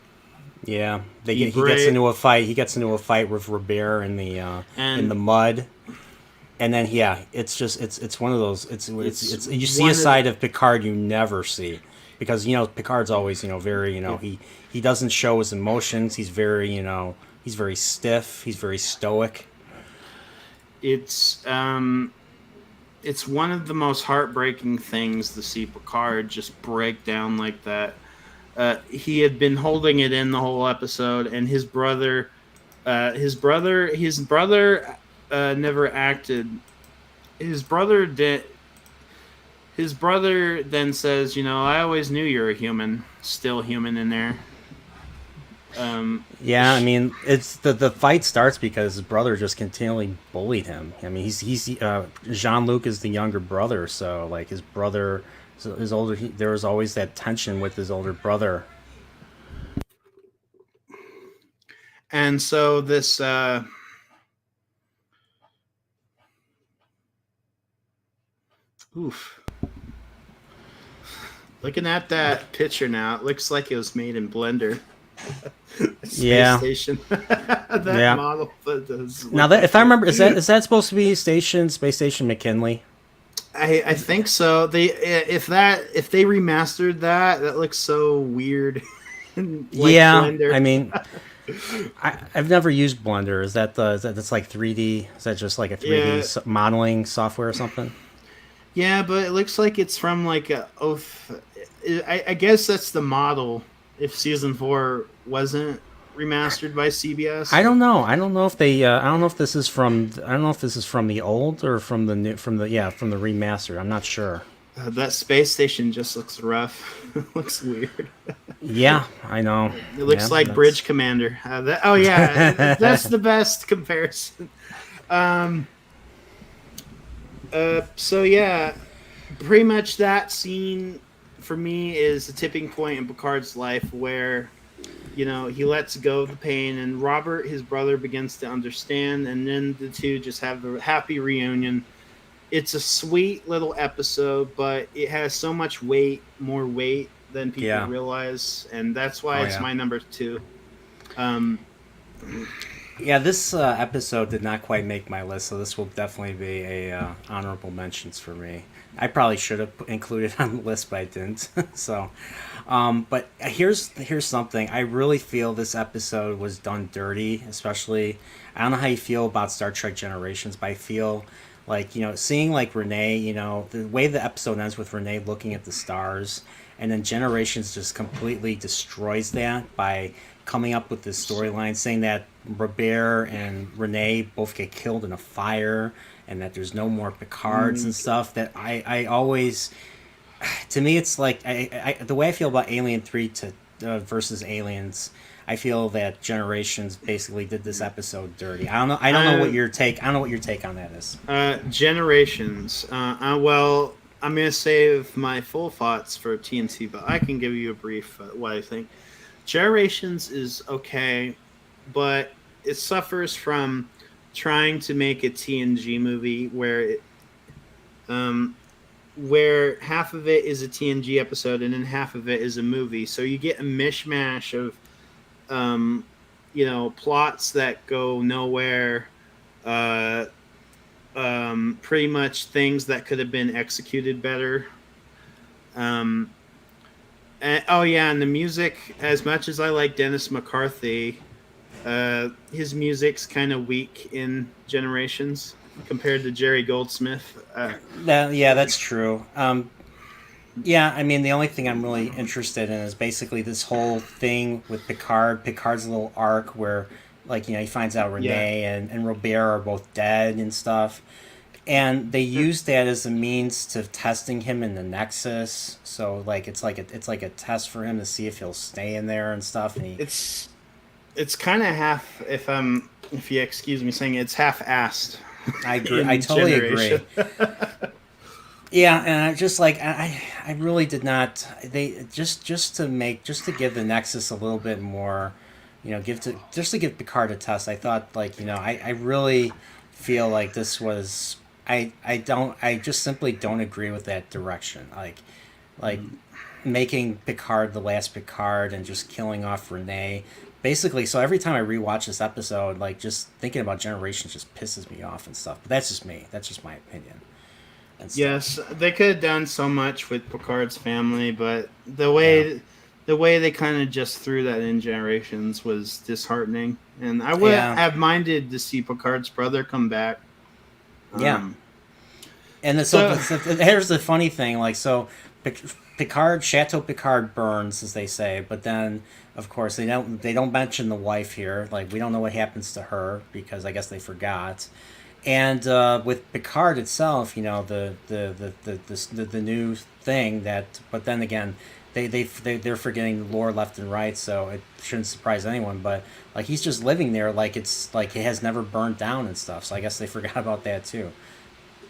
Yeah, he gets into a fight. He gets into a fight with Robert in the mud, and then it's one of those. It's you see a side of Picard you never see, because Picard's always very he doesn't show his emotions. He's very he's very stiff. He's very stoic. It's one of the most heartbreaking things to see Picard just break down like that. He had been holding it in the whole episode, and his brother never acted. His brother then says, I always knew you were a human, still human in there. Yeah, I mean, it's the fight starts because his brother just continually bullied him. I mean, he's Jean-Luc is the younger brother, so like his brother. So there was always that tension with his older brother. And so this looking at that picture now, it looks like it was made in Blender. Space Station. That model. Now that, if I remember, is that supposed to be Space Station McKinley? I think so. If they remastered that looks so weird. Blender. I mean, I've never used Blender. Is that's like 3D? Is that just like a 3D modeling software or something? Yeah, but it looks like it's from like I guess that's the model. If season 4 wasn't remastered by CBS, I don't know. I don't know if they. I don't know if this is from. I don't know if this is from the old or from the new. From the remaster. I'm not sure. That space station just looks rough. It looks weird. Yeah, I know. It looks like Bridge Commander. That's the best comparison. So yeah, pretty much that scene for me is the tipping point in Picard's life where, he lets go of the pain, and Robert, his brother, begins to understand, and then the two just have the happy reunion. It's a sweet little episode, but it has so much more weight than people realize, and that's why it's my number 2. This episode did not quite make my list, so this will definitely be a honorable mentions for me. I probably should have included it on the list, but I didn't. So, but here's something. I really feel this episode was done dirty, especially. I don't know how you feel about Star Trek Generations, but I feel like, seeing like Renee, the way the episode ends with Renee looking at the stars, and then Generations just completely destroys that by coming up with this storyline saying that Robert and Renee both get killed in a fire, and that there's no more Picards and stuff. That I always, to me, it's like I the way I feel about Alien 3 versus Aliens. I feel that Generations basically did this episode dirty. I don't know what your take. I don't know what your take on that is. Generations. Well, I'm gonna save my full thoughts for TNT, but I can give you a brief what I think. Generations is okay, but it suffers from trying to make a TNG movie where half of it is a TNG episode and then half of it is a movie. So you get a mishmash of plots that go nowhere, pretty much things that could have been executed better. And the music, as much as I like Dennis McCarthy, his music's kind of weak in Generations compared to Jerry Goldsmith. That's true. I mean, the only thing I'm really interested in is basically this whole thing with Picard's little arc where, he finds out Renee and Robert are both dead and stuff. and they used that as a means to testing him in the Nexus. So like it's like a test for him to see if he'll stay in there and stuff. And he, It's kind of half, if you excuse me saying, it's half-assed. I agree, I In totally Generation. agree. Yeah, and I just like I really did not. They just to make just to give the Nexus a little bit more, give to just to give Picard a test. I thought like I really feel like this was I just simply don't agree with that direction. Like making Picard the last Picard and just killing off Renee. Basically, so every time I rewatch this episode, like just thinking about Generations just pisses me off and stuff. But that's just me. That's just my opinion and stuff. Yes, they could have done so much with Picard's family, but Yeah. the way they kind of just threw that in Generations was disheartening. And I would Yeah. have minded to see Picard's brother come back. Yeah. Um, And then, so here's the funny thing, like so, Picard Chateau Picard burns, as they say, but then of course they don't mention the wife here. Like we don't know what happens to her because I guess they forgot. And with Picard itself, the new thing that, but then again, they're forgetting lore left and right, so it shouldn't surprise anyone. But like he's just living there, like it's like it has never burned down and stuff. So I guess they forgot about that too.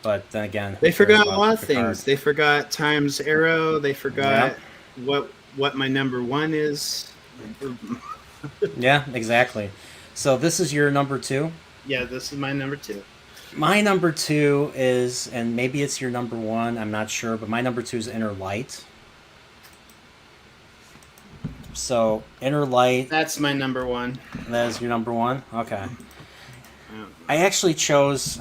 But then again, who they cares forgot a about lot of Picard? things. They forgot Time's Arrow. They Yeah, forgot what my number one is. yeah, exactly. So this is your number two. Yeah, this is my number two. My number two is, and maybe it's your number one. I'm not sure, but my number two is Inner Light. So Inner Light, That's my number one. that is your number one. Okay. Um, I actually chose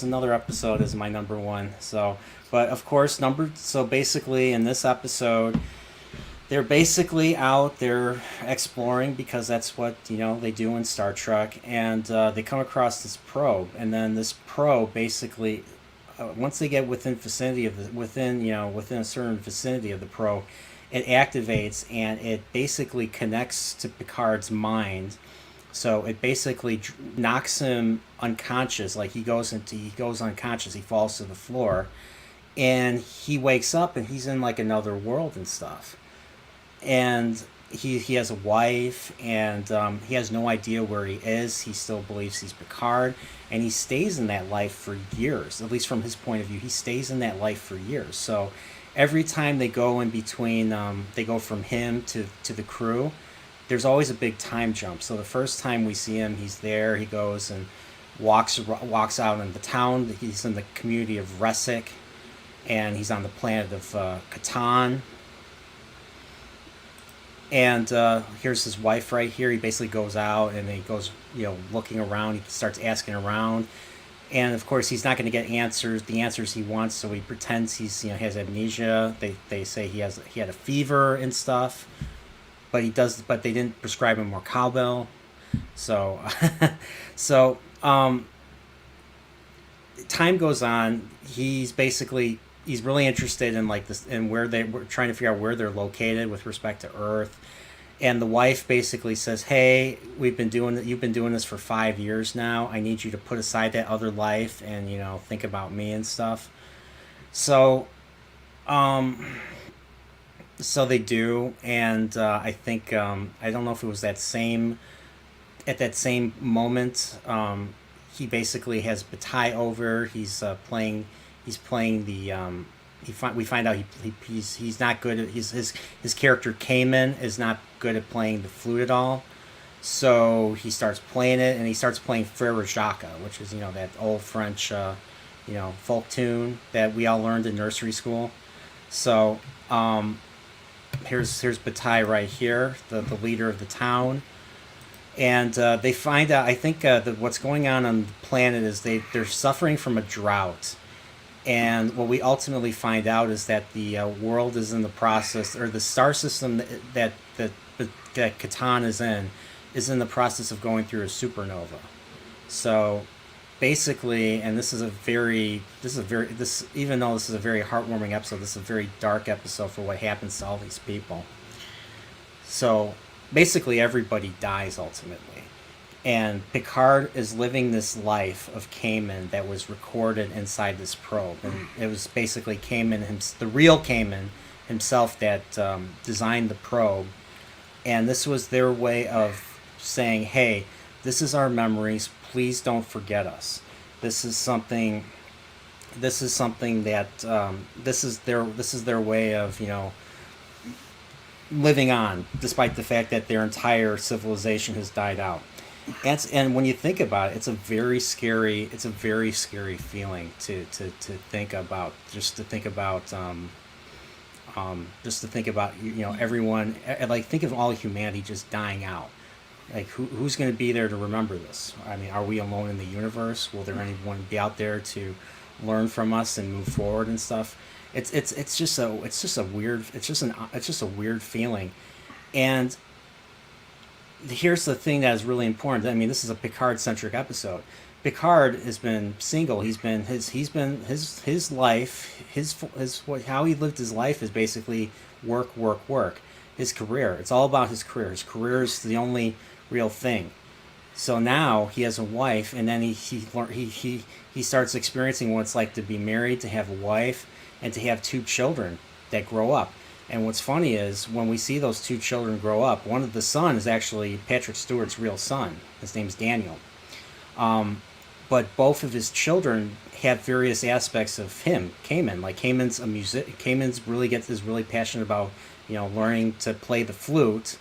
another episode as my number one. So, but of course, so basically in this episode, they're basically out there exploring because that's what they do in Star Trek, and they come across this probe, and then this probe basically, once they get within vicinity of the within a certain vicinity of the probe, it activates and it basically connects to Picard's mind. So it basically knocks him unconscious. Like he goes unconscious. He falls to the floor, and he wakes up and he's in like another world and stuff. And he has a wife, and he has no idea where he is. He still believes he's Picard, and he stays in that life for years. At least from his point of view, he stays in that life for years. So every time they go in between, they go from him to the crew. There's always a big time jump. So the first time we see him, he's there. He goes and walks out in the town. He's in the community of Resic, and he's on the planet of Catan. And here's his wife right here. He basically goes out and he goes, looking around. He starts asking around, and of course he's not going to get the answers he wants. So he pretends has amnesia. They say he had a fever and stuff, but but they didn't prescribe him more cowbell. So, so time goes on. He's really interested in like this and where they were trying to figure out where they're located with respect to Earth. And the wife basically says, "Hey, you've been doing this for 5 years now. I need you to put aside that other life and think about me and stuff." So, um, so they do, and I think I don't know if it was at that same moment. He basically has Bataille over. He's playing the we find out he's not good at his character Cayman is not good at playing the flute at all. So he starts playing it, and he starts playing Frere Jacques, which is that old French folk tune that we all learned in nursery school. So here's Bataille right here, the leader of the town. And they find out. I think that what's going on the planet is they're suffering from a drought, and what we ultimately find out is that the world is in the process, or the star system that Catan is in the process of going through a supernova. So basically, and this even though this is a very heartwarming episode, this is a very dark episode for what happens to all these people. So basically, everybody dies ultimately, And Picard is living this life of Kamen that was recorded inside this probe, and it was basically the real Kamen himself, that designed the probe, and this was their way of saying, "Hey, this is our memories. Please don't forget us. This is something. This is something that this is their way of living on, despite the fact that their entire civilization has died out." And when you think about it, it's a very scary feeling to think about. Just to think about everyone, like, think of all humanity just dying out. Like, who's going to be there to remember this? I mean, are we alone in the universe? Will there anyone be out there to learn from us and move forward and stuff? It's just a weird feeling. And here's the thing that is really important. I mean, this is a Picard-centric episode. Picard has been single. His life, how he lived his life is basically work, work, work. His career. It's all about his career. His career is the only real thing. So now he has a wife, and then he starts experiencing what it's like to be married, to have a wife, and to have two children that grow up. And what's funny is when we see those two children grow up, one of the son is actually Patrick Stewart's real son. His name's Daniel. But both of his children have various aspects of him, Kamen. Like, Kamen's a music. Is really passionate about learning to play the flute,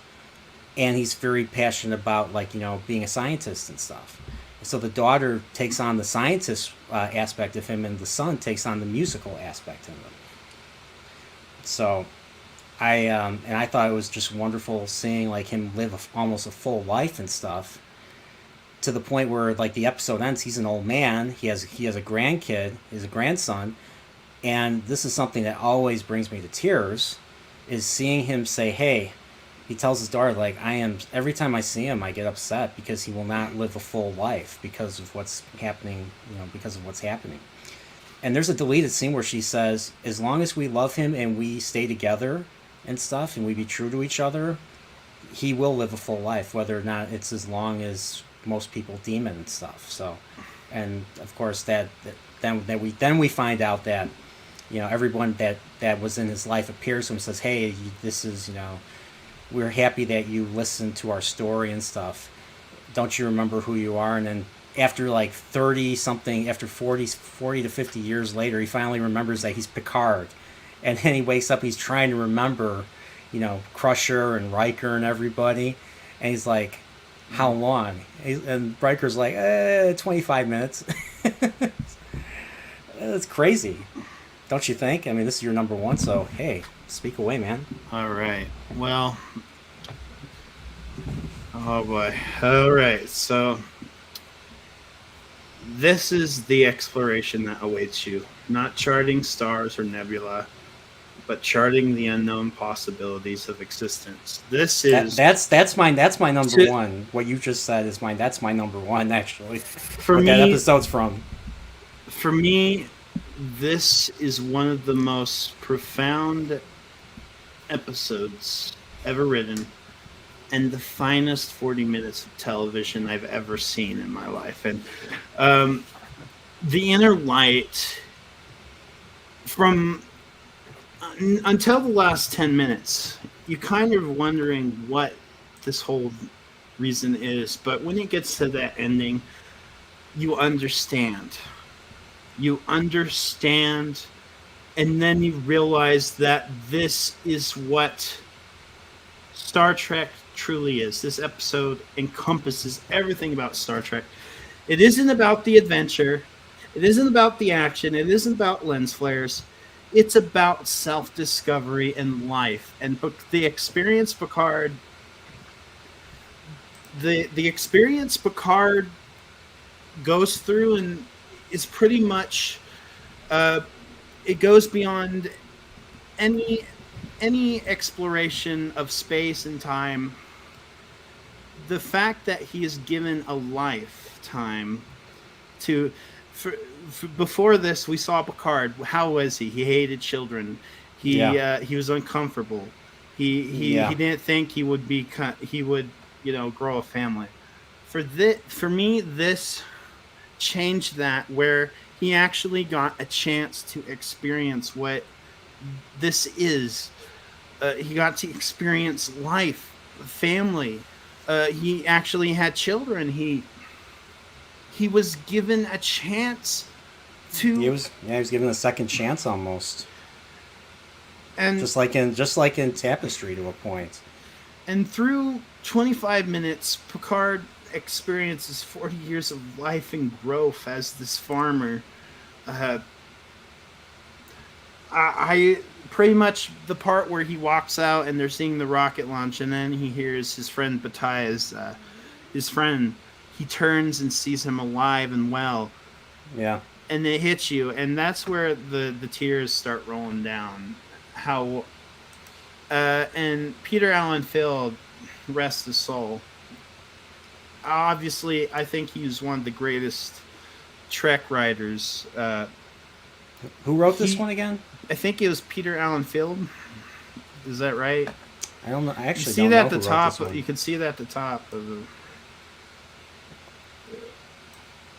and he's very passionate about, like, being a scientist and stuff. So the daughter takes on the scientist aspect of him, and the son takes on the musical aspect of him. So I thought it was just wonderful seeing, like, him live almost a full life and stuff, to the point where, like, the episode ends, he's an old man. He has a grandkid, he's a grandson, and this is something that always brings me to tears, is seeing him say, "Hey," he tells his daughter, like, every time I see him, I get upset because he will not live a full life because of what's happening, And there's a deleted scene where she says, "As long as we love him and we stay together and stuff, and we be true to each other, he will live a full life, whether or not it's as long as most people deem it and stuff." So, and of course then we find out that everyone that was in his life appears to him and says, "Hey, this is we're happy that you listened to our story and stuff. Don't you remember who you are?" And then after, like, 30 something, after 40 to 50 years later, he finally remembers that he's Picard. And then he wakes up, he's trying to remember Crusher and Riker and everybody, and he's like, "How long?" And Riker's like, 25 minutes. That's crazy, don't you think? I mean, this is your number one, so hey, speak away, man. All right. Well, oh boy. All right. So this is the exploration that awaits you. Not charting stars or nebula, but charting the unknown possibilities of existence. This is that's my number one. What you just said is mine. That's my number one, actually. For me, that episode's from. For me, this is one of the most profound episodes ever written, and the finest 40 minutes of television I've ever seen in my life. And the inner light, from until the last 10 minutes, you're kind of wondering what this whole reason is. But when it gets to that ending, you understand. You understand, and then you realize that this is what Star Trek truly is. This episode encompasses everything about Star Trek. It isn't about the adventure. It isn't about the action. It isn't about lens flares. It's about self-discovery and life. And the experience Picard... The experience Picard goes through and is pretty much... it goes beyond any exploration of space and time. The fact that he is given a lifetime to... before this, we saw Picard. How was he? He hated children. He was uncomfortable. He didn't think he would grow a family. for me, this changed that, where he actually got a chance to experience what this is. He got to experience life, family. He actually had children. He was given a chance He to, was he was given a second chance almost, and just like in Tapestry to a point. through 25 minutes, Picard experiences 40 years of life and growth as this farmer. Uh, I pretty much the part where he walks out and they're seeing the rocket launch, and then he hears his friend Bataille's, his friend. He turns and sees him alive and well, Yeah. and it hits you, and that's where the tears start rolling down. How and Peter Allen Field, rest his soul. Obviously, I think he's one of the greatest Trek writers. Who wrote this one again? I think it was Peter Allen Field. Is that right? I don't know. I You actually see don't that know at the who wrote top. this one. You can see that at the top of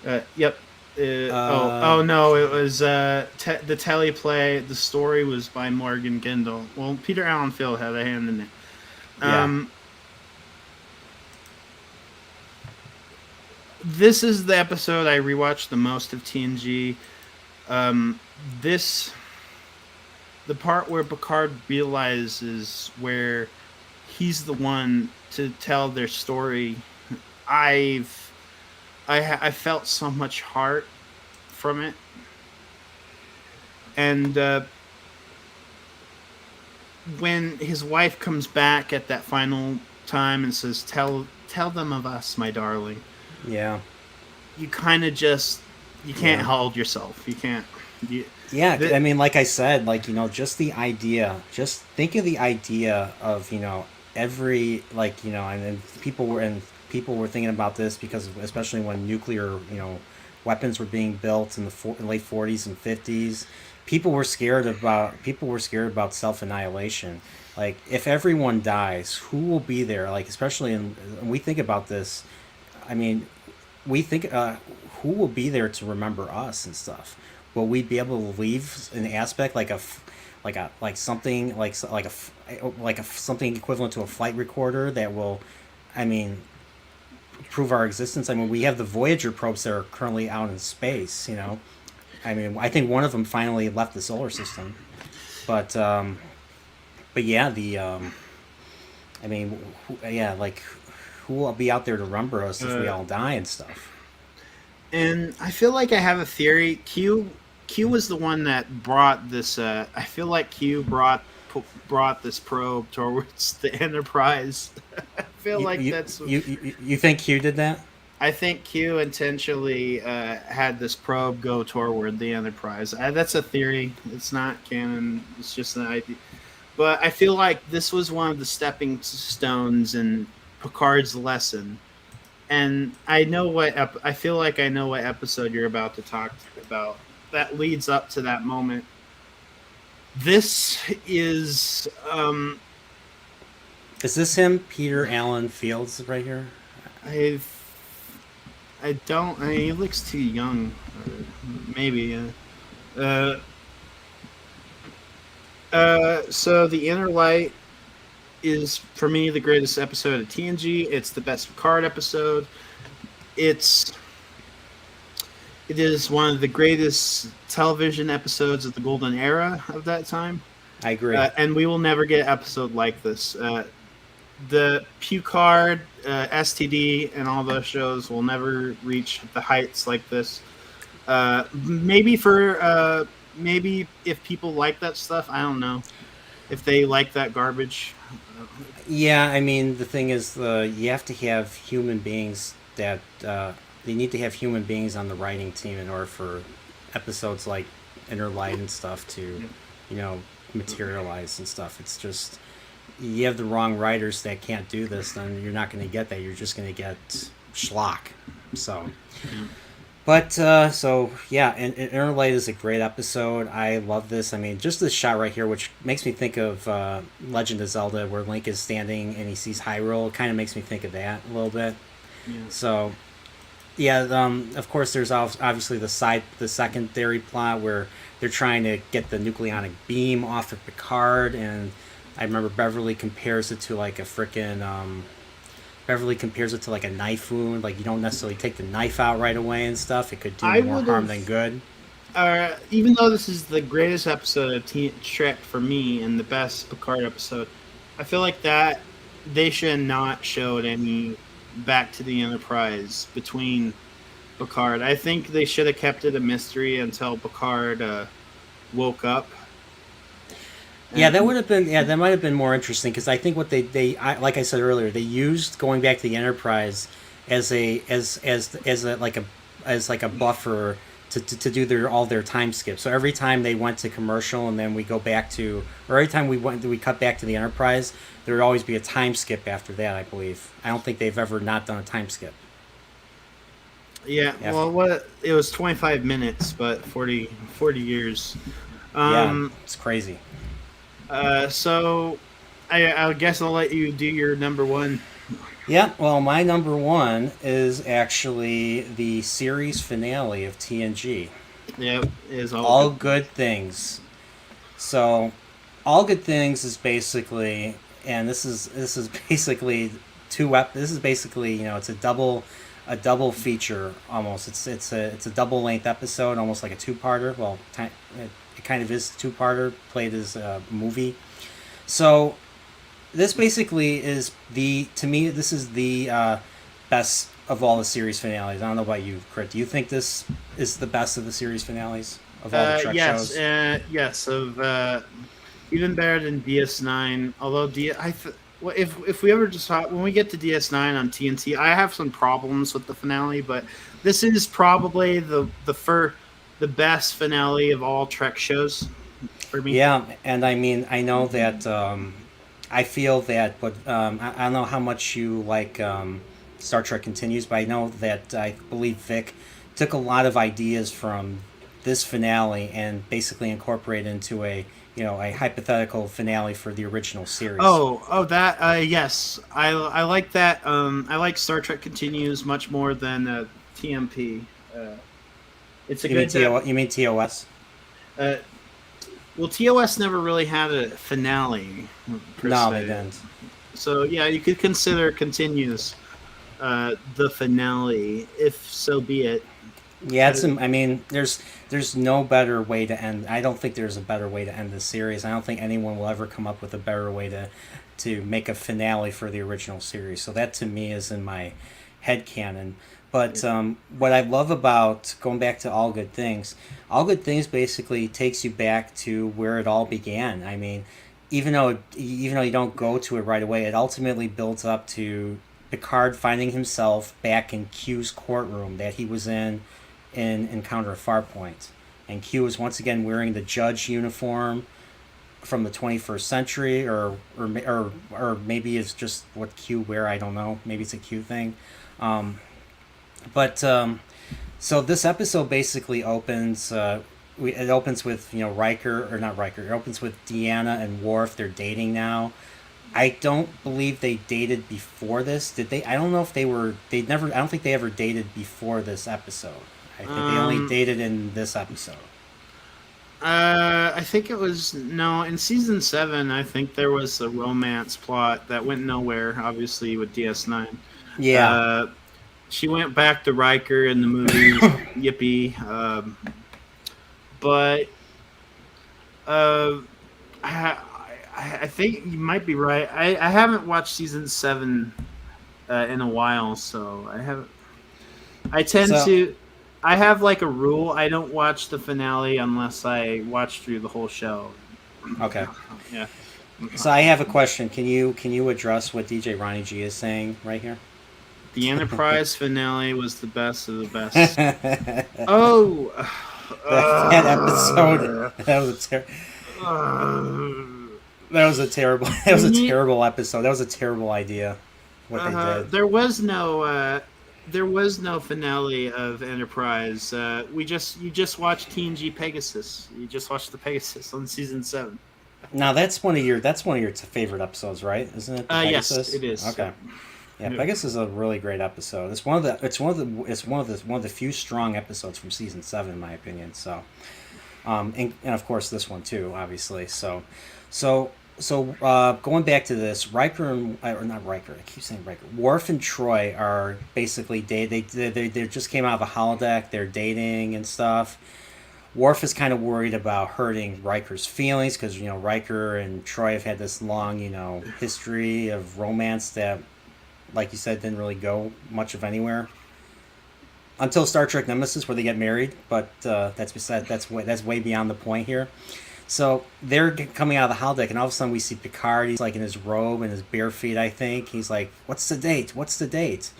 the. Yep. Oh no! It was the teleplay. The story was by Morgan Gendel. Well, Peter Allen Field had a hand in it. Yeah. This is the episode I rewatched the most of TNG. This, the part where Picard realizes where he's the one to tell their story. I felt so much heart from it, and when his wife comes back at that final time and says, "Tell them of us, my darling." Yeah. You kind of just you can't hold yourself. You can't. I mean, like I said, like, just the idea. Just think of the idea of, every, like, and people were thinking about this because especially when nuclear, weapons were being built in the late 40s and 50s, people were scared about self-annihilation. Like, if everyone dies, who will be there? Like, especially when we think about this, I mean, we think who will be there to remember us and stuff. Will we be able to leave an aspect like something something equivalent to a flight recorder that will, I mean, prove our existence? I mean, we have the Voyager probes that are currently out in space. I mean, I think one of them finally left the solar system, but yeah, I mean, like, who will be out there to remember us if we all die and stuff? And I feel like I have a theory. Q was the one that brought this. I feel like Q brought this probe towards the Enterprise. I feel that's. You think Q did that? I think Q intentionally had this probe go toward the Enterprise. That's a theory. It's not canon. It's just an idea. But I feel like this was one of the stepping stones in Picard's lesson. And I feel like I know what episode you're about to talk about. That leads up to that moment. This is. Is this him, Peter Allen Fields, right here? I don't. I mean, he looks too young. Maybe. So the Inner Light is, for me, the greatest episode of TNG. It's the best Picard episode. It is one of the greatest television episodes of the golden era of that time. I agree. And we will never get an episode like this. The Picard, STD, and all those shows will never reach the heights like this. Maybe if people like that stuff, I don't know. If they like that garbage. Yeah, I mean, the thing is, you have to have human beings that they need to have human beings on the writing team in order for episodes like Inner Light and stuff to, materialize and stuff. It's just, you have the wrong writers that can't do this, then you're not going to get that. You're just going to get schlock. So, but and Inner Light is a great episode. I love this. I mean, just this shot right here, which makes me think of Legend of Zelda, where Link is standing and he sees Hyrule. Kind of makes me think of that a little bit. Yeah. So yeah, of course, there's obviously the secondary plot where they're trying to get the nucleonic beam off of Picard, and I remember Beverly compares it to like a knife wound. Like you don't necessarily take the knife out right away and stuff. It could do I more would harm have, than good. even though this is the greatest episode of Trek for me and the best Picard episode, I feel like that they should not showed any back to the Enterprise between Picard. I think they should have kept it a mystery until Picard woke up. Yeah, that would have been. Yeah, that might have been more interesting because I think what like I said earlier, they used going back to the Enterprise as a buffer to do all their time skips. So every time they went to commercial and then we go back to, or every time we cut back to the Enterprise, there would always be a time skip after that. I believe. I don't think they've ever not done a time skip. Yeah, well, it was 25 minutes, but 40 years. Yeah, it's crazy. So I guess I'll let you do your number one. Yeah, well, my number one is actually the series finale of TNG. Yep, is All Good Things. So, All Good Things is basically, and this is basically this is basically, it's a double feature almost. It's a double length episode, almost like a two-parter. Well, it kind of is a two-parter played as a movie. So this basically is to me this is the best of all the series finales. I don't know about you, Krit. Do you think this is the best of the series finales of all the Trek yes, shows? yes, even better than DS9. Although if we ever just when we get to DS9 on TNT, I have some problems with the finale, but this is probably the best finale of all Trek shows for me. Yeah, and I mean I know that I feel that, but I don't know how much you like Star Trek Continues, but I know that I believe Vic took a lot of ideas from this finale and basically incorporated into a hypothetical finale for the original series. That yes, I like that. I like Star Trek Continues much more than TMP. It's a good. You mean TOS? Well, TOS never really had a finale. No, they didn't. So yeah, you could consider Continues the finale, if so be it. Yeah, I mean, there's no better way to end. I don't think there's a better way to end this series. I don't think anyone will ever come up with a better way to make a finale for the original series. So that to me is in my head canon. But what I love about going back to All Good Things basically takes you back to where it all began. I mean, even though you don't go to it right away, it ultimately builds up to Picard finding himself back in Q's courtroom that he was in Encounter at Farpoint, and Q is once again wearing the judge uniform from the 21st century, or maybe it's just what Q wear. I don't know. Maybe it's a Q thing. So this episode basically opens. It opens with Riker, or not Riker. It opens with Deanna and Worf. They're dating now. I don't believe they dated before this. Did they? I don't know if they were. They never. I don't think they ever dated before this episode. I think they only dated in this episode. I think it was in season 7. I think there was a romance plot that went nowhere. Obviously with DS9. Yeah. She went back to Riker in the movies. Yippee. But I think you might be right. I haven't watched season 7 in a while, so I haven't. I have like a rule. I don't watch the finale unless I watch through the whole show. Okay. Yeah. So I have a question. Can you address what DJ Ronnie G is saying right here? The Enterprise finale was the best of the best. Oh, that episode. That was a terrible episode. That was a terrible idea. What they did. There was no finale of Enterprise. You just watched TNG Pegasus. You just watched the Pegasus on season 7. Now that's one of your favorite episodes, right? Isn't it? Yes, it is. Okay. Yeah, Yeah. Pegasus is a really great episode. One of the few strong episodes from season 7, in my opinion. So, and of course this one too, obviously. So, going back to this, Riker and or not Riker, I keep saying Riker. Worf and Troy are basically they just came out of the holodeck. They're dating and stuff. Worf is kind of worried about hurting Riker's feelings because Riker and Troy have had this long history of romance that, like you said, didn't really go much of anywhere until Star Trek Nemesis, where they get married. But that's way beyond the point here. So they're coming out of the holodeck, and all of a sudden we see Picard. He's like in his robe and his bare feet, I think. He's like, "What's the date? What's the date?"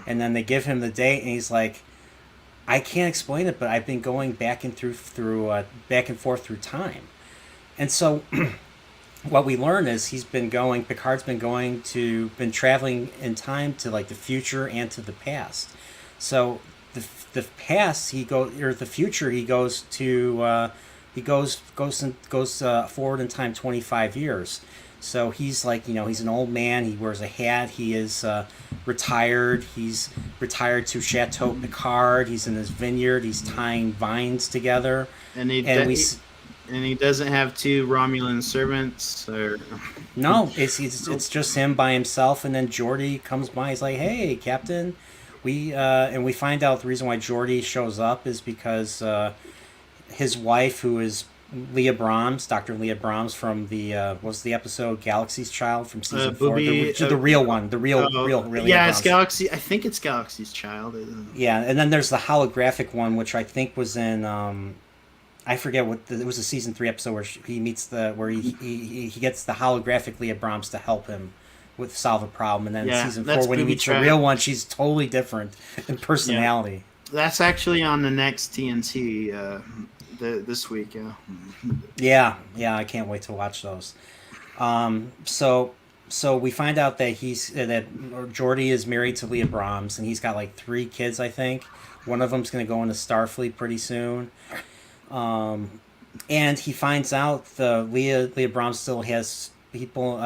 And then they give him the date, and he's like, "I can't explain it, but I've been going back and back and forth through time." And so what we learn is Picard's been traveling in time to like the future and to the past. So the past the future he goes to he goes forward in time 25 years. So he's like, he's an old man. He wears a hat. He is retired. He's retired to Chateau Picard. He's in his vineyard. He's tying vines together. And And he doesn't have two Romulan servants, or no, it's just him by himself. And then Geordi comes by. He's like, "Hey, Captain." We find out the reason why Geordi shows up is because his wife, who is Leah Brahms, Dr. Leah Brahms from the what was the episode Galaxy's Child from season 4, the real one, the real Leah yeah, it's Brahms. Galaxy. I think it's Galaxy's Child. Yeah, and then there's the holographic one, which I think was in I forget it was a season 3 episode where he meets he gets the holographic Leah Brahms to help him with solve a problem, and then in season 4 when he meets the real one, she's totally different in personality. Yeah. That's actually on the next TNT this week. Yeah, I can't wait to watch those. So we find out that that Geordi is married to Leah Brahms, and he's got like 3 kids, I think. One of them's going to go into Starfleet pretty soon. And he finds out the Leah Brahms still has people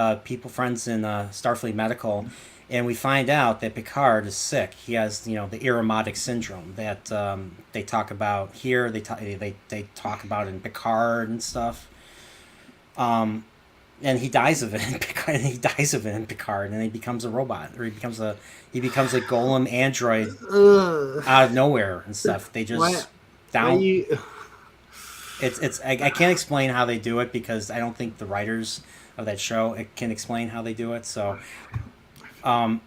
friends in Starfleet Medical, and we find out that Picard is sick. He has the Irumodic syndrome that they talk about here. They talk about in Picard and stuff. And he dies of it in Picard, and he becomes a robot, or he becomes a golem android out of nowhere and stuff. They just I can't explain how they do it because I don't think the writers of that show can explain how they do it. So, going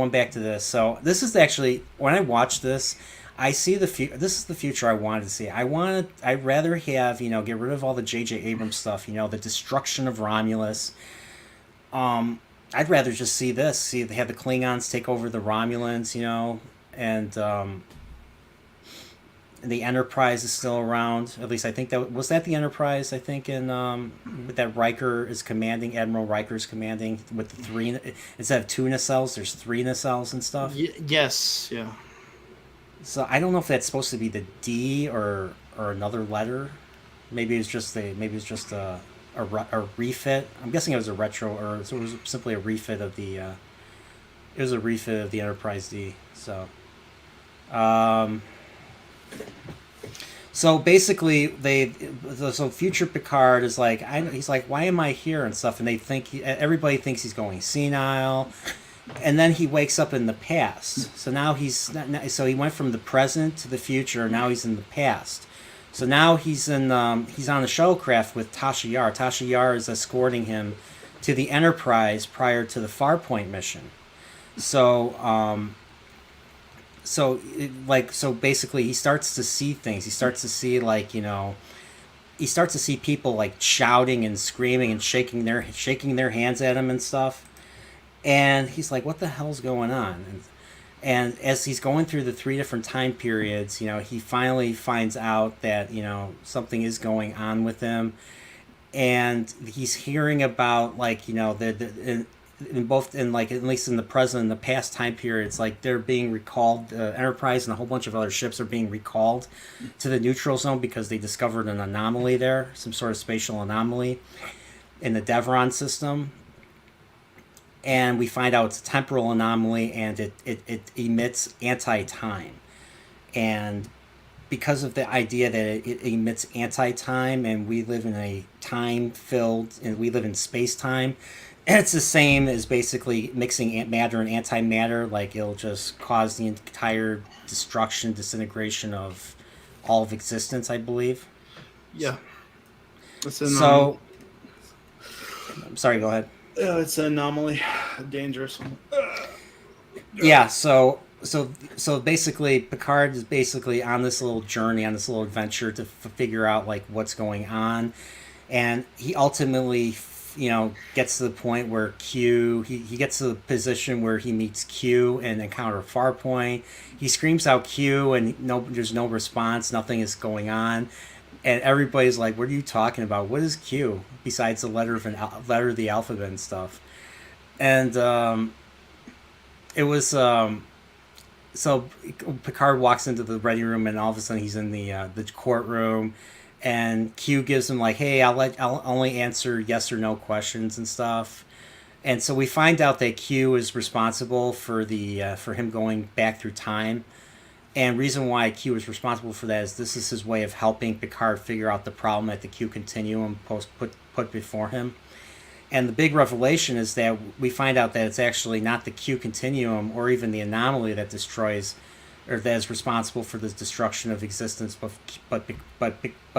back to this, so this is actually when I watch this, I see this is the future I wanted to see. I'd rather have get rid of all the J.J. Abrams stuff, the destruction of Romulus. I'd rather just see this. They have the Klingons take over the Romulans, and the Enterprise is still around. At least I think that was the Enterprise. I think in that Riker is commanding. Admiral Riker is commanding with the 3 instead of 2 nacelles. There's 3 nacelles and stuff. Yes, yeah. So I don't know if that's supposed to be the D or another letter. Maybe it's just a refit. I'm guessing it was a retro, or it was simply a refit of the. It was a refit of the Enterprise D. So. So basically, so future Picard is like, he's like, why am I here and stuff, and everybody thinks he's going senile, and then he wakes up in the past. So now he went from the present to the future. Now he's in the past. So now he's on a shuttlecraft with Tasha Yar. Tasha Yar is escorting him to the Enterprise prior to the Farpoint mission. So. So basically he starts to see things. He starts to see he starts to see people like shouting and screaming and shaking their hands at him and stuff. And he's like, what the hell's going on? And as he's going through the 3 different time periods, he finally finds out that, something is going on with him. And he's hearing about at least in the present and the past time periods, like they're being recalled. Enterprise and a whole bunch of other ships are being recalled to the neutral zone because they discovered an anomaly there, some sort of spatial anomaly in the Devron system. and we find out it's a temporal anomaly, and it emits anti-time. And because of the idea that it emits anti-time, and we live in a time-filled, and we live in space-time, it's the same as basically mixing matter and antimatter. Like, it'll just cause the entire destruction, disintegration of all of existence, I believe. Yeah. So, I'm sorry, go ahead. It's an anomaly, a dangerous one. Yeah, so basically Picard is basically on this little journey, on this little adventure to figure out like what's going on, and he ultimately gets to the point where he gets to the position where he meets Q and encounter Farpoint. He screams out Q, and there's no response, nothing is going on, and everybody's like, what are you talking about? What is Q besides the letter of the alphabet and stuff? And it was so Picard walks into the ready room, and all of a sudden he's in the courtroom, and Q gives him like, hey, I'll only answer yes or no questions and stuff. And so we find out that Q is responsible for for him going back through time. And reason why Q is responsible for that is this is his way of helping Picard figure out the problem at the Q continuum put before him. And the big revelation is that we find out that it's actually not the Q continuum or even the anomaly that destroys, or that is responsible for the destruction of existence, but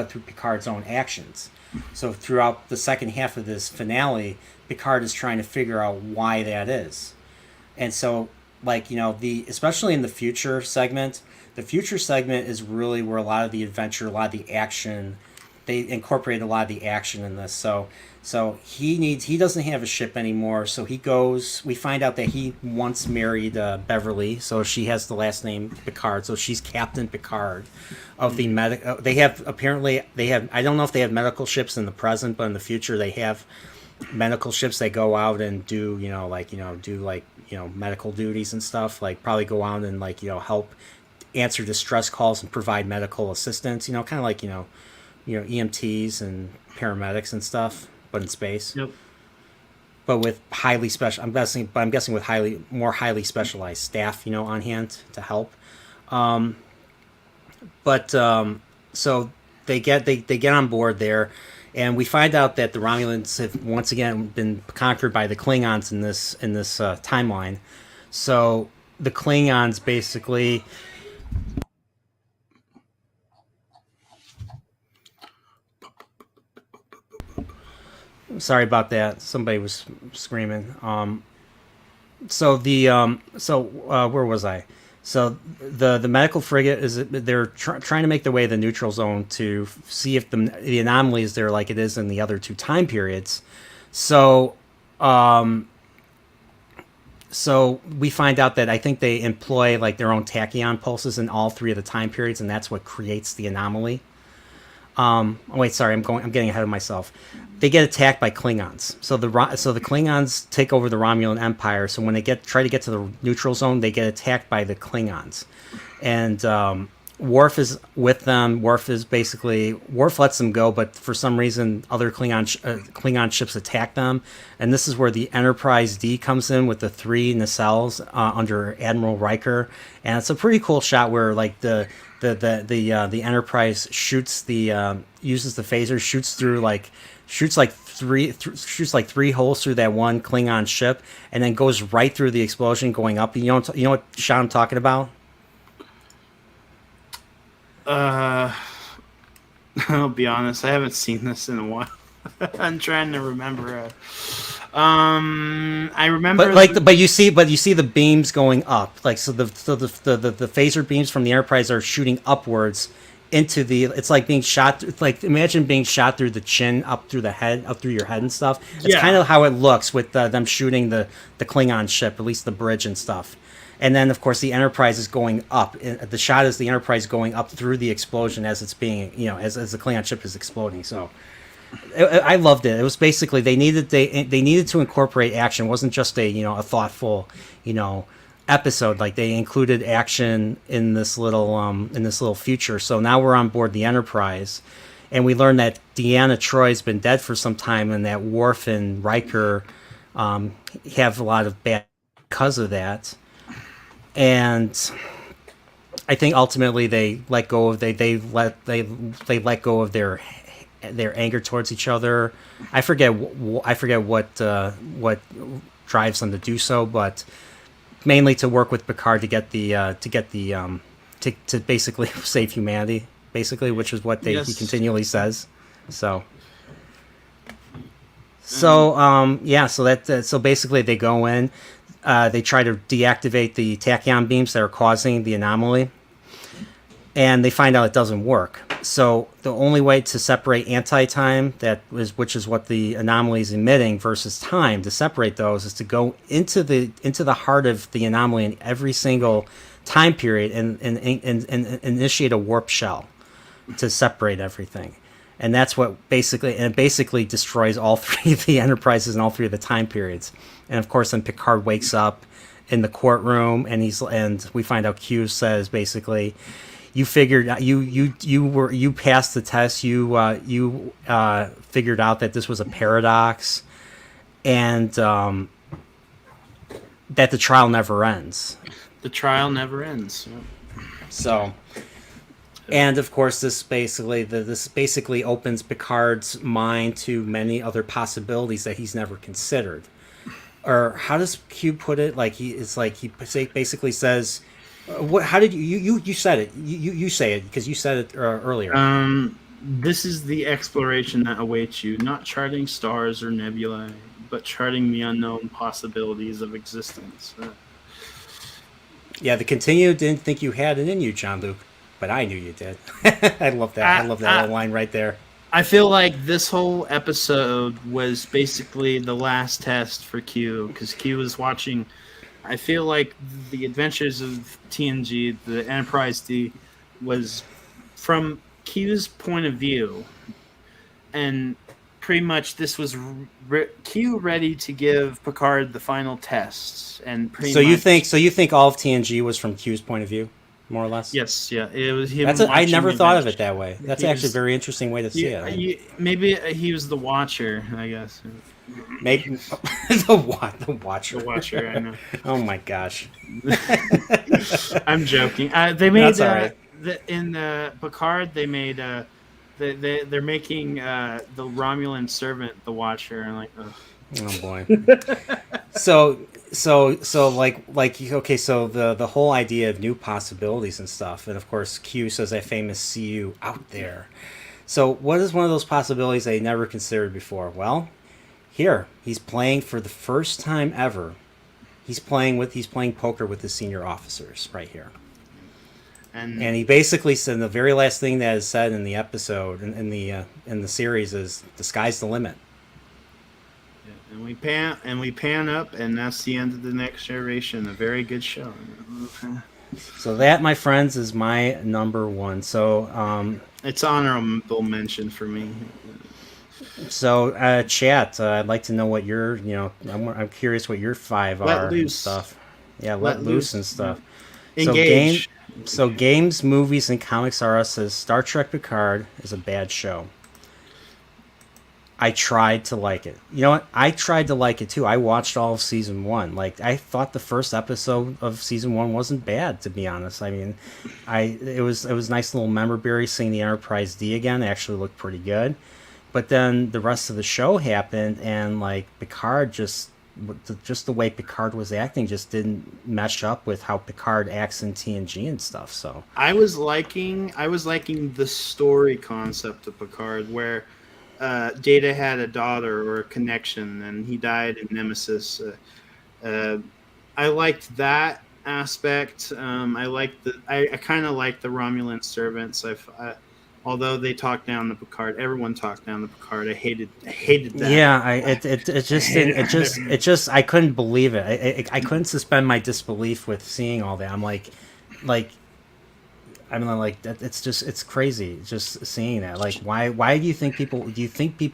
through Picard's own actions. So throughout the second half of this finale, Picard is trying to figure out why that is. And so, like, especially in the future segment is really where a lot of the adventure, a lot of the action, they incorporate a lot of the action in this. So he doesn't have a ship anymore. So we find out that he once married Beverly. So she has the last name Picard. So she's Captain Picard of the they have, I don't know if they have medical ships in the present, but in the future they have medical ships that go out and do, medical duties and stuff, like probably go out and help answer distress calls and provide medical assistance, kind of like, EMTs and paramedics and stuff, but in space. Yep. But with highly special, I'm guessing with more highly specialized staff, on hand to help. So they get on board there, and we find out that the Romulans have once again been conquered by the Klingons in this timeline. So the Klingons basically. Sorry about that. Somebody was screaming. Where was I? So the medical frigate they're trying to make their way to the neutral zone to see if the anomaly is there like it is in the other two time periods. So we find out that I think they employ like their own tachyon pulses in all three of the time periods, and that's what creates the anomaly. I'm getting ahead of myself. They get attacked by Klingons. So the Klingons take over the Romulan Empire. So when they try to get to the neutral zone, they get attacked by the Klingons. And Worf is with them. Worf lets them go, but for some reason other Klingon ships attack them. And this is where the Enterprise D comes in with the 3 nacelles under Admiral Riker. And it's a pretty cool shot where like the Enterprise uses the phaser, shoots like three holes through that one Klingon ship, and then goes right through the explosion going up. You know what shot I'm talking about? I'll be honest, I haven't seen this in a while. I'm trying to remember. I remember, but you see the beams going up, like the phaser beams from the Enterprise are shooting upwards into it's like being shot. Like imagine being shot through the chin, up through the head, up through your head and stuff. It's kind of how it looks with them shooting the Klingon ship, at least the bridge and stuff. And then, of course, the Enterprise is going up. The shot is the Enterprise going up through the explosion as it's being, as the Klingon ship is exploding. So, I loved it. It was basically they needed to incorporate action. It wasn't just a thoughtful, episode. Like they included action in this little future. So now we're on board the Enterprise, and we learn that Deanna Troy's been dead for some time, and that Worf and Riker have a lot of bad because of that. And I think ultimately they let go of they let go of their anger towards each other. I forget what drives them to do so, but mainly to work with Picard to basically save humanity, basically, which is what he continually says. So so basically they go in, they try to deactivate the tachyon beams that are causing the anomaly, and they find out it doesn't work. So the only way to separate anti-time, which is what the anomaly is emitting, versus time, to separate those is to go into the heart of the anomaly in every single time period and initiate a warp shell to separate everything. And that's what basically destroys all three of the Enterprises and all three of the time periods. And of course, then Picard wakes up in the courtroom, and we find out Q says basically, you figured out you passed the test. You figured out that this was a paradox, and that the trial never ends. The trial never ends. So, and of course, this basically opens Picard's mind to many other possibilities that he's never considered. Or how does Q put it? He basically says, "What? How did you said it? You say it because you said it earlier." This is the exploration that awaits you, not charting stars or nebulae, but charting the unknown possibilities of existence. Yeah, the Continuum didn't think you had it in you, Jean-Luc, but I knew you did. I love that. I love that little line right there. I feel like this whole episode was basically the last test for Q, because Q was watching. I feel like the Adventures of TNG, the Enterprise D, was from Q's point of view, and pretty much this was Q ready to give Picard the final tests, and you think all of TNG was from Q's point of view, more or less? Yes, yeah, it was him. I never thought of it that way. That's actually a very interesting way to see it. Maybe he was the Watcher, I guess. Maybe the Watcher. The Watcher, I know. Oh my gosh. I'm joking. They made That's all right. in Picard. They made they're making the Romulan servant the Watcher, and like, ugh. Oh boy. so okay, so the whole idea of new possibilities and stuff, and of course Q says that famous "see you out there." So what is one of those possibilities they never considered before? Well, here he's playing for the first time ever. He's playing poker with the senior officers right here. And he basically said the very last thing that is said in the episode in the series is the sky's the limit. And we pan up, and that's the end of The Next Generation. A very good show. So that, my friends, is my number one. So it's honorable mention for me. So chat, I'd like to know what your I'm curious what your five let are loose. and stuff. Yeah, let loose and stuff. Engage. So games, movies, and comics R Us says Star Trek Picard is a bad show. I tried to like it. You know what? I tried to like it too. I watched all of season 1. I thought the first episode of season 1 wasn't bad, to be honest. I mean, it was nice little memorabilia seeing the Enterprise D again. It actually looked pretty good. But then the rest of the show happened, and Picard just the way Picard was acting just didn't mesh up with how Picard acts in TNG and stuff. So I was liking the story concept of Picard, where Data had a daughter or a connection, and he died in Nemesis. I liked that aspect. I kind of liked the Romulan servants. Although they talked down to Picard, everyone talked down to Picard. I hated that. Yeah, it just I couldn't believe it. I couldn't suspend my disbelief with seeing all that. I'm like. It's crazy just seeing that. Why do you think people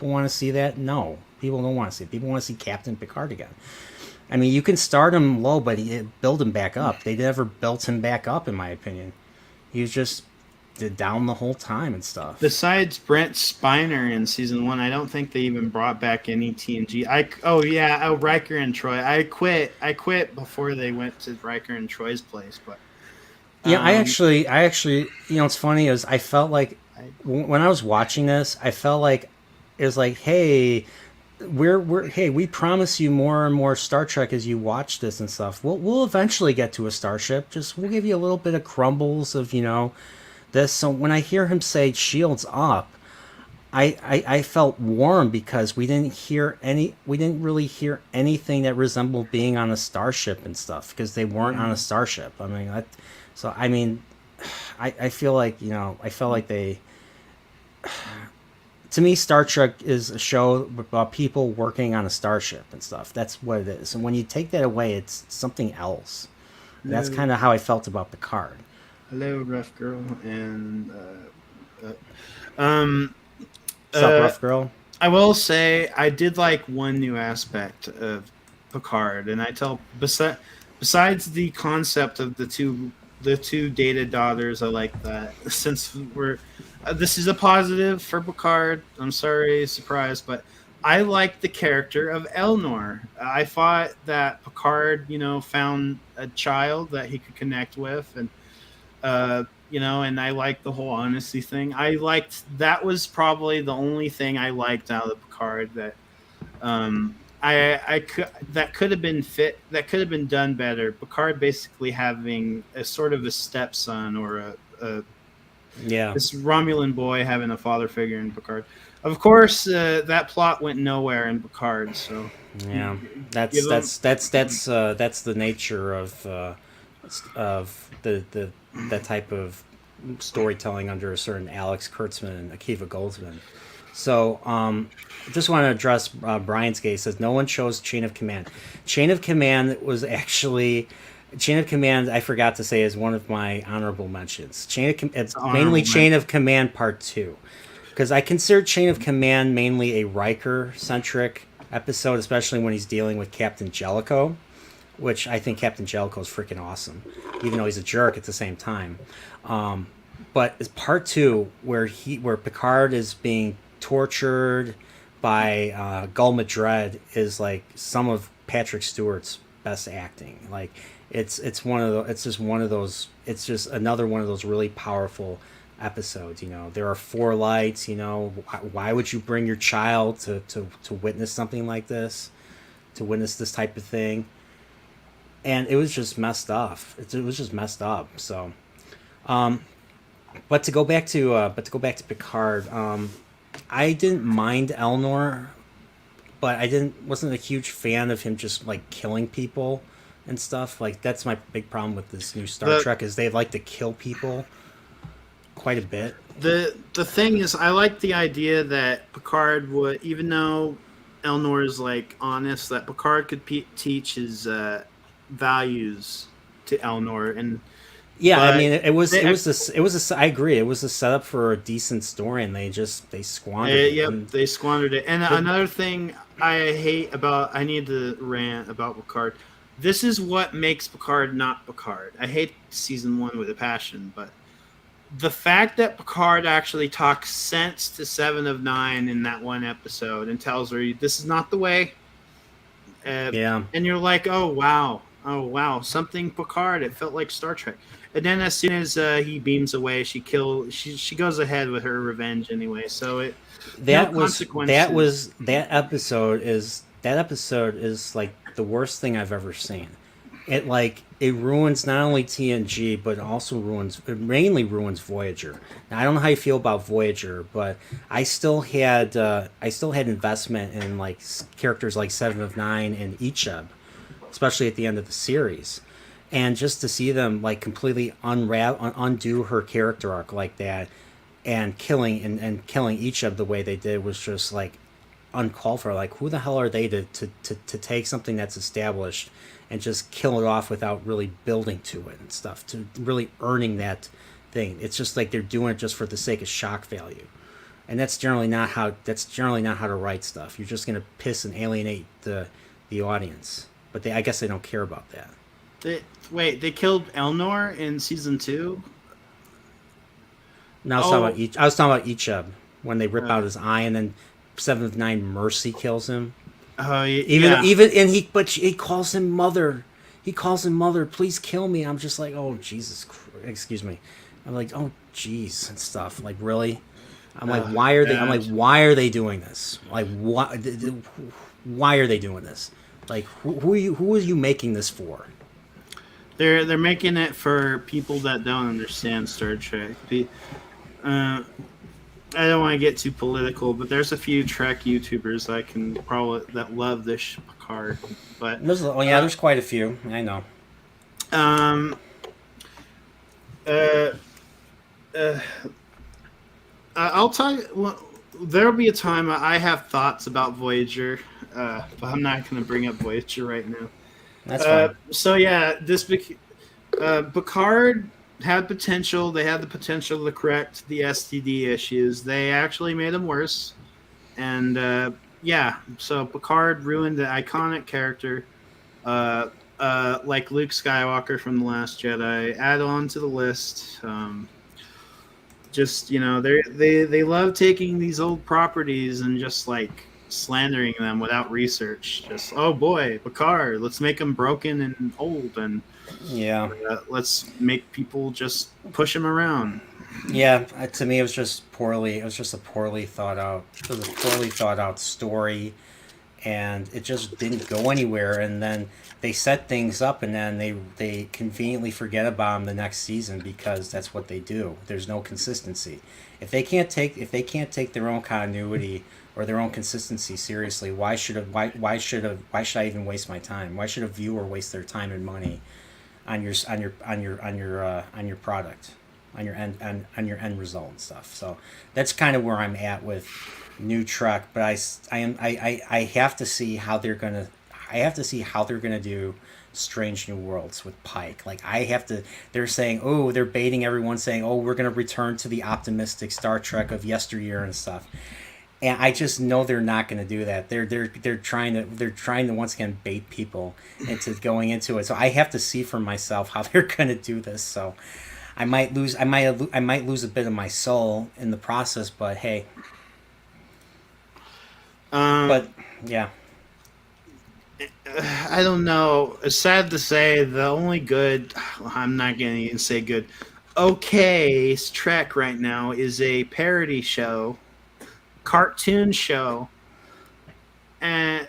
want to see that? No, people don't want to see it. People want to see Captain Picard again. I mean, you can start him low, but build him back up. They never built him back up, in my opinion. He was just down the whole time and stuff. Besides Brent Spiner in season 1, I don't think they even brought back any TNG. Riker and Troy. I quit before they went to Riker and Troy's place. But Yeah, I actually, what's funny is I felt like when I was watching this, I felt like it was like, hey, we promise you more and more Star Trek as you watch this and stuff. We'll eventually get to a starship. Just we'll give you a little bit of crumbles of this. So when I hear him say shields up, I felt warm because we didn't really hear anything that resembled being on a starship and stuff because they weren't on a starship. I mean, I feel like I felt like they. To me, Star Trek is a show about people working on a starship and stuff. That's what it is. And when you take that away, it's something else. That's kind of how I felt about Picard. Hello, rough girl, and What's up, rough girl? I will say I did like one new aspect of Picard, and besides the concept of the two Data daughters, I like that. Since this is a positive for Picard. I'm sorry, surprise, but I like the character of Elnor. I thought that Picard, found a child that he could connect with, and and I liked the whole honesty thing. That was probably the only thing I liked out of Picard that that could have been done better. Picard basically having a sort of a stepson or this Romulan boy having a father figure in Picard. Of course, that plot went nowhere in Picard. So yeah, that's the nature of that type of storytelling under a certain Alex Kurtzman and Akiva Goldsman. So, just want to address Brian's case. Says no one chose Chain of Command. Chain of Command I forgot to say is one of my honorable mentions. It's mainly Chain of Command Part 2, because I consider Chain of Command mainly a Riker-centric episode, especially when he's dealing with Captain Jellicoe, which I think Captain Jellicoe is freaking awesome, even though he's a jerk at the same time. But it's Part 2 where Picard is being tortured by Gul Madred is like some of Patrick Stewart's best acting. Like it's just another one of those really powerful episodes. There are 4 lights. Why would you bring your child to witness something like this, to witness this type of thing? And it was just messed up. It was just messed up. So, but to go back to Picard, I didn't mind Elnor, but wasn't a huge fan of him just like killing people and stuff. Like that's my big problem with this new Star Trek is they like to kill people quite a bit. The thing is, I like the idea that Picard would, even though Elnor is like honest, that Picard could teach his values to Elnor. And I mean, I agree. It was a setup for a decent story, and they squandered it. Yep, they squandered it. And another thing I need to rant about Picard. This is what makes Picard not Picard. I hate season 1 with a passion, but the fact that Picard actually talks sense to Seven of Nine in that one episode and tells her, this is not the way. And you're like, oh wow, something Picard. It felt like Star Trek. And then as soon as he beams away, she goes ahead with her revenge anyway. So that episode is like the worst thing I've ever seen. It ruins not only TNG but also mainly ruins Voyager. Now I don't know how you feel about Voyager, but I still had investment in like characters like Seven of Nine and Icheb, especially at the end of the series. And just to see them like completely undo her character arc like that, and killing Icheb the way they did was just like uncalled for. Like, who the hell are they to take something that's established and just kill it off without really building to it and stuff, to really earning that thing? It's just like they're doing it just for the sake of shock value, and that's generally not how to write stuff. You're just gonna piss and alienate the audience. But I guess they don't care about that. They killed Elnor in season 2? No, Oh, I was talking about Ichab when they rip uh, out his eye and then Seventh of Nine Mercy kills him. yeah. But he calls him mother. He calls him mother. Please kill me. I'm just like, oh Jesus, excuse me. I'm like, oh jeez and stuff. Like really. I'm like, why are they? I'm Yeah. like, why are they doing this? Like, why? Why are they doing this? Like, who are you making this for? They're making it for people that don't understand Star Trek. I don't want to get too political, but there's a few Trek YouTubers I can probably that love this Picard. But Oh yeah, uh, there's quite a few. I know. um, uh, uh, I'll tell you. Well, there'll be a time I have thoughts about Voyager, but I'm not going to bring up Voyager right now. That's fine. So yeah, Picard had potential. They had the potential to correct the STD issues. They actually made them worse. And yeah, so Picard ruined the iconic character, like Luke Skywalker from The Last Jedi. Add on to the list. Just they love taking these old properties and just like slandering them without research. Just oh boy, Picard, let's make him broken and old, and Yeah. let's make people just push him around. Yeah, to me, it was just poorly. It was just a poorly thought out. It was a poorly thought out story, and it just didn't go anywhere. And then they set things up, and then they conveniently forget about them the next season because that's what they do. There's no consistency. If they can't take their own continuity or their own consistency seriously, why should I even waste my time? Why should a viewer waste their time and money on your product, on your end result and stuff. So that's kind of where I'm at with new Trek. But I have to see how they're gonna do Strange New Worlds with Pike. Like I have to. They're saying, oh, they're baiting everyone, saying, oh, we're gonna return to the optimistic Star Trek of yesteryear and stuff. And I just know they're not going to do that. They're trying to once again bait people into going into it. So I have to see for myself how they're going to do this. So I might lose a bit of my soul in the process. But hey, Um, but yeah, I don't know. It's sad to say the only good. I'm not going to even say good. Okay, Trek right now is a parody show, cartoon show, and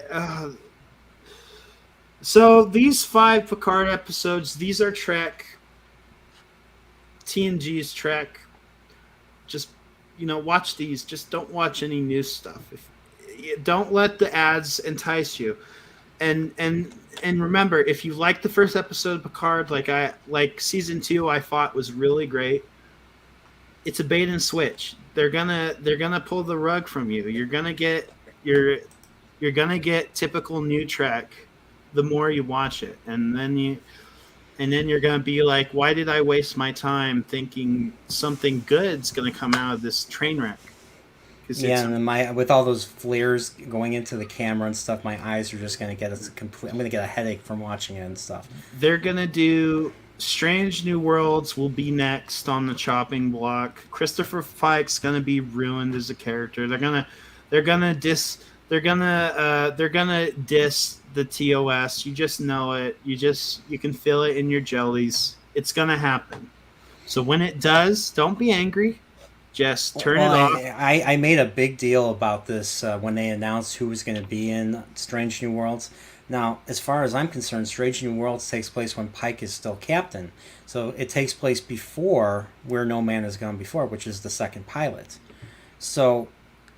so these 5 Picard episodes, these are Trek, TNG's Trek. Just watch these. Just don't watch any new stuff. Don't let the ads entice you. And remember, if you like the first episode of Picard, like season 2, I thought was really great. It's a bait and switch. They're gonna pull the rug from you. You're gonna get typical new Trek the more you watch it, and then you're gonna be like, why did I waste my time thinking something good's gonna come out of this train wreck? yeah. And then my with all those flares going into the camera and stuff, my eyes are just going to get a complete. I'm going to get a headache from watching it and stuff. They're gonna do Strange New Worlds will be next on the chopping block. Christopher Pike's gonna be ruined as a character. They're gonna diss the TOS. You just know it. You can feel it in your jellies. It's gonna happen. So when it does, don't be angry. Just turn Well, it off. I made a big deal about this when they announced who was going to be in Strange New Worlds. Now, as far as I'm concerned, Strange New Worlds takes place when Pike is still captain. So it takes place before Where No Man Has Gone Before, which is the second pilot. So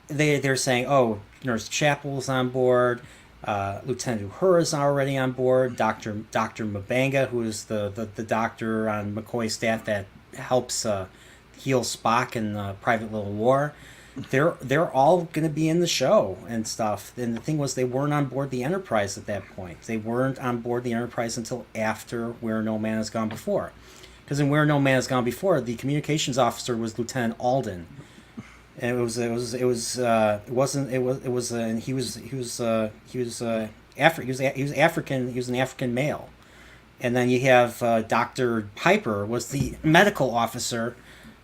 they're saying, oh, Nurse Chapel's on board, Lieutenant Uhura's already on board, Doctor Mabanga, who is the doctor on McCoy's staff that helps heal Spock in Private Little War. They're all going to be in the show and stuff. And the thing was, they weren't on board the Enterprise at that point. They weren't on board the Enterprise until after Where No Man Has Gone Before. Because in Where No Man Has Gone Before, the communications officer was Lieutenant Alden, and he was African. He was an African male. And then you have Dr. Piper was the medical officer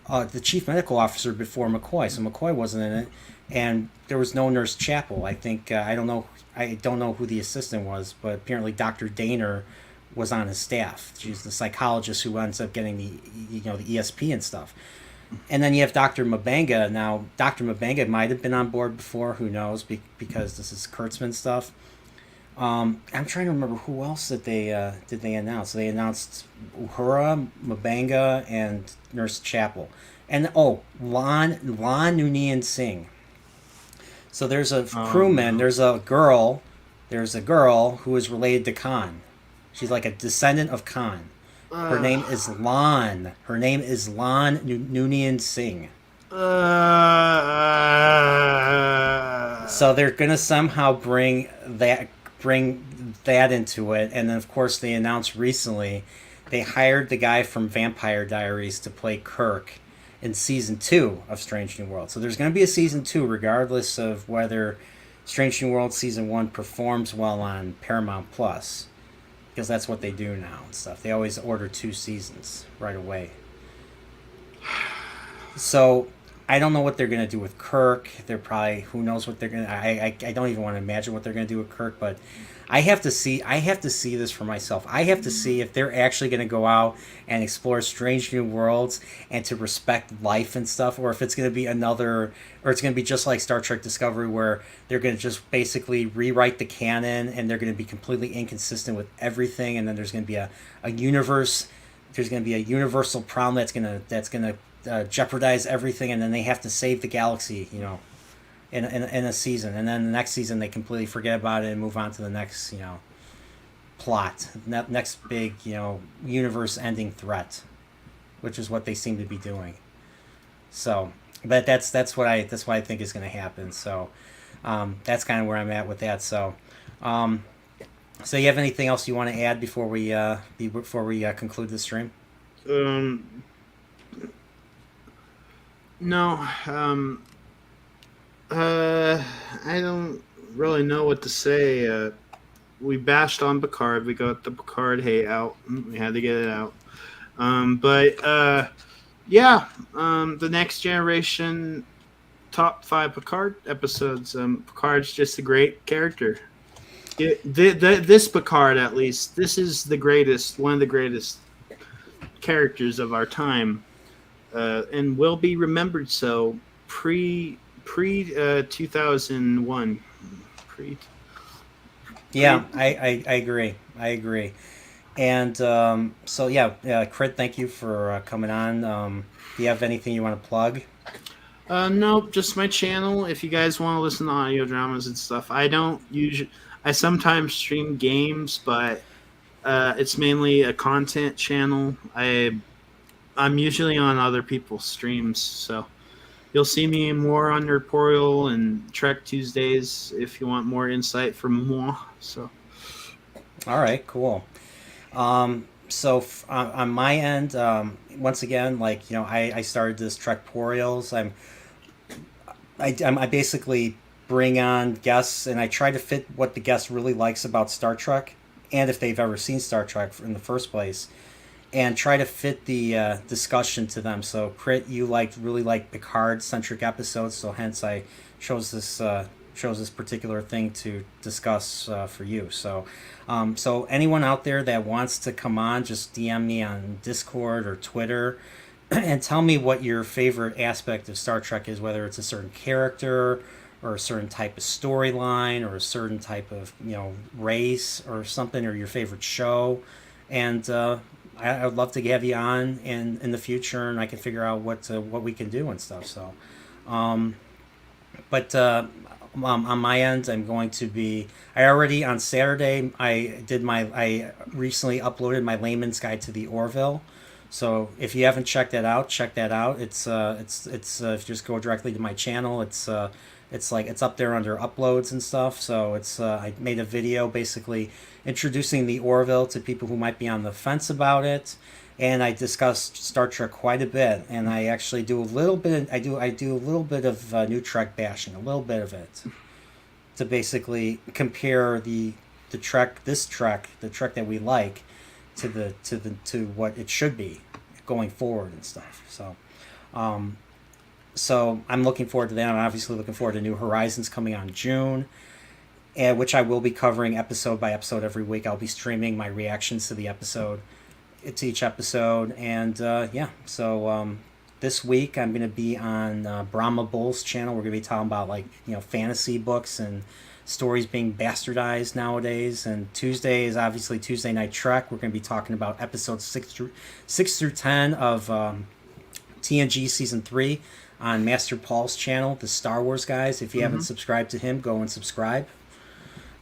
the chief medical officer before McCoy. So McCoy wasn't in it, and there was no Nurse Chapel. I think I don't know. I don't know who the assistant was, but apparently Dr. Daner was on his staff. She's the psychologist who ends up getting the ESP and stuff. And then you have Dr. Mabanga. Now, Dr. Mabanga might have been on board before. Who knows? Because this is Kurtzman stuff. I'm trying to remember who else did they announce. They announced Uhura, Mabanga, and Nurse Chapel, and Lon Noonien Singh. So there's a crewman. There's a girl who is related to Khan. She's like a descendant of Khan. Her name is Lon. Her name is Lon Noonien Singh. So they're gonna somehow bring that into it, and then of course they announced recently they hired the guy from Vampire Diaries to play Kirk in season 2 of Strange New World. So there's going to be a season 2 regardless of whether Strange New World season 1 performs well on Paramount Plus, because that's what they do now and stuff. They always order 2 seasons right away. So I don't know what they're going to do with Kirk. They're probably, who knows what they're going to, I don't even want to imagine what they're going to do with Kirk, but I have to see this for myself. I have to see if they're actually going to go out and explore strange new worlds and to respect life and stuff, or if it's going to be or it's going to be just like Star Trek Discovery, where they're going to just basically rewrite the canon and they're going to be completely inconsistent with everything, and then there's going to be a universe, there's going to be a universal problem that's going to jeopardize everything, and then they have to save the galaxy, in a season, and then the next season they completely forget about it and move on to the next, plot, next big, universe-ending threat, which is what they seem to be doing. So, but that's what I think is going to happen. So, that's kind of where I'm at with that. So, so you have anything else you want to add before we conclude the stream? No, I don't really know what to say. We bashed on Picard. We got the Picard hate out. We had to get it out. The Next Generation top 5 Picard episodes. Picard's just a great character. This Picard, at least, this is one of the greatest characters of our time. And will be remembered so pre 2001. I agree. And Krit, thank you for coming on. Do you have anything you want to plug? No, just my channel. If you guys want to listen to audio dramas and stuff, I sometimes stream games, but it's mainly a content channel. I'm usually on other people's streams, so you'll see me more on Trekporeal and Trek Tuesdays if you want more insight from moi. So, all right, cool. On my end, once again, I started this Trekporeals. I basically bring on guests, and I try to fit what the guest really likes about Star Trek, and if they've ever seen Star Trek in the first place, and try to fit the discussion to them. So, Krit, you really like Picard-centric episodes, so hence I chose this particular thing to discuss for you. So, so anyone out there that wants to come on, just DM me on Discord or Twitter, and tell me what your favorite aspect of Star Trek is, whether it's a certain character or a certain type of storyline or a certain type of race or something, or your favorite show, and I would love to have you on in the future, and I can figure out what we can do and stuff. So, on my end, I'm going to be. On Saturday I recently uploaded my layman's guide to the Orville. So if you haven't checked that out, check that out. It's if you just go directly to my channel, it's up there under uploads and stuff. So I made a video basically introducing the Orville to people who might be on the fence about it, and I discussed Star Trek quite a bit, and I actually do a little bit. I do a little bit of new Trek bashing, a little bit of it, to basically compare the Trek that we like to what it should be going forward and stuff. So, So I'm looking forward to that. I'm obviously looking forward to New Horizons coming on June, which I will be covering episode by episode every week. I'll be streaming my reactions to the episode, to each episode, and this week I'm going to be on Brahma Bull's channel. We're going to be talking about fantasy books and stories being bastardized nowadays. And Tuesday is obviously Tuesday Night Trek. We're going to be talking about episodes 6 through 10 of TNG season 3 on Master Paul's channel, the Star Wars guys. If you haven't subscribed to him, go and subscribe.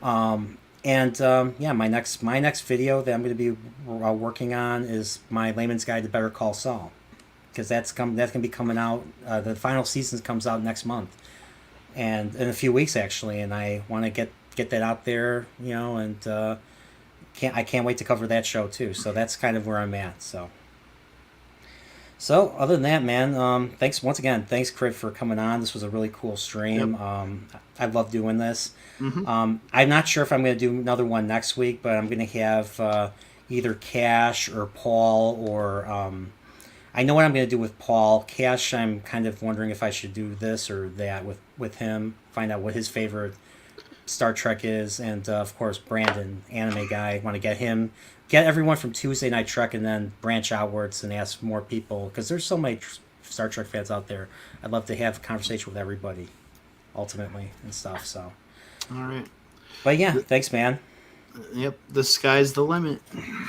My next video that I'm going to be working on is my Layman's Guide to Better Call Saul, because that's going to be coming out. The final season comes out next month, and in a few weeks actually, and I want to get that out there, and I can't wait to cover that show too. So that's kind of where I'm at. So other than that, man, thanks once again. Thanks, Krit, for coming on. This was a really cool stream. Yep. I love doing this. I'm not sure if I'm going to do another one next week, but I'm going to have either Cash or Paul, or I know what I'm going to do with Paul. Cash, I'm kind of wondering if I should do this or that with him, find out what his favorite Star Trek is, and of course Brandon, anime guy, want to get everyone from Tuesday Night Trek, and then branch outwards and ask more people, because there's so many Star Trek fans out there. I'd love to have a conversation with everybody ultimately and stuff. So all right, but yeah, thanks, man. Yep, the sky's the limit.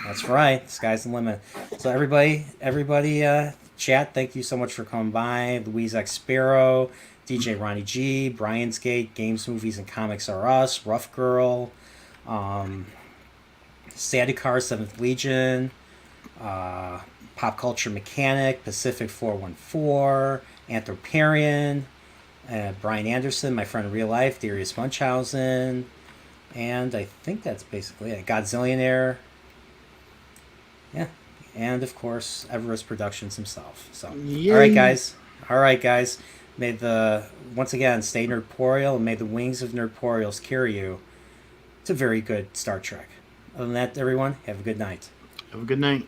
That's right, the sky's the limit. So everybody, chat, thank you so much for coming by. Louise X Sparrow, DJ Ronnie G, Brian's Gate, Games, Movies, and Comics Are Us, Rough Girl, Sadikar, 7th Legion, Pop Culture Mechanic, Pacific 414, Anthroparian, Brian Anderson, my friend in real life, Darius Munchausen, and I think that's basically it. Godzillionaire. Yeah. And of course, Everest Productions himself. So Yay. All right, guys. Once again, stay nerdporeal, and may the wings of nerdporeals carry you to very good Star Trek. Other than that, everyone, have a good night. Have a good night.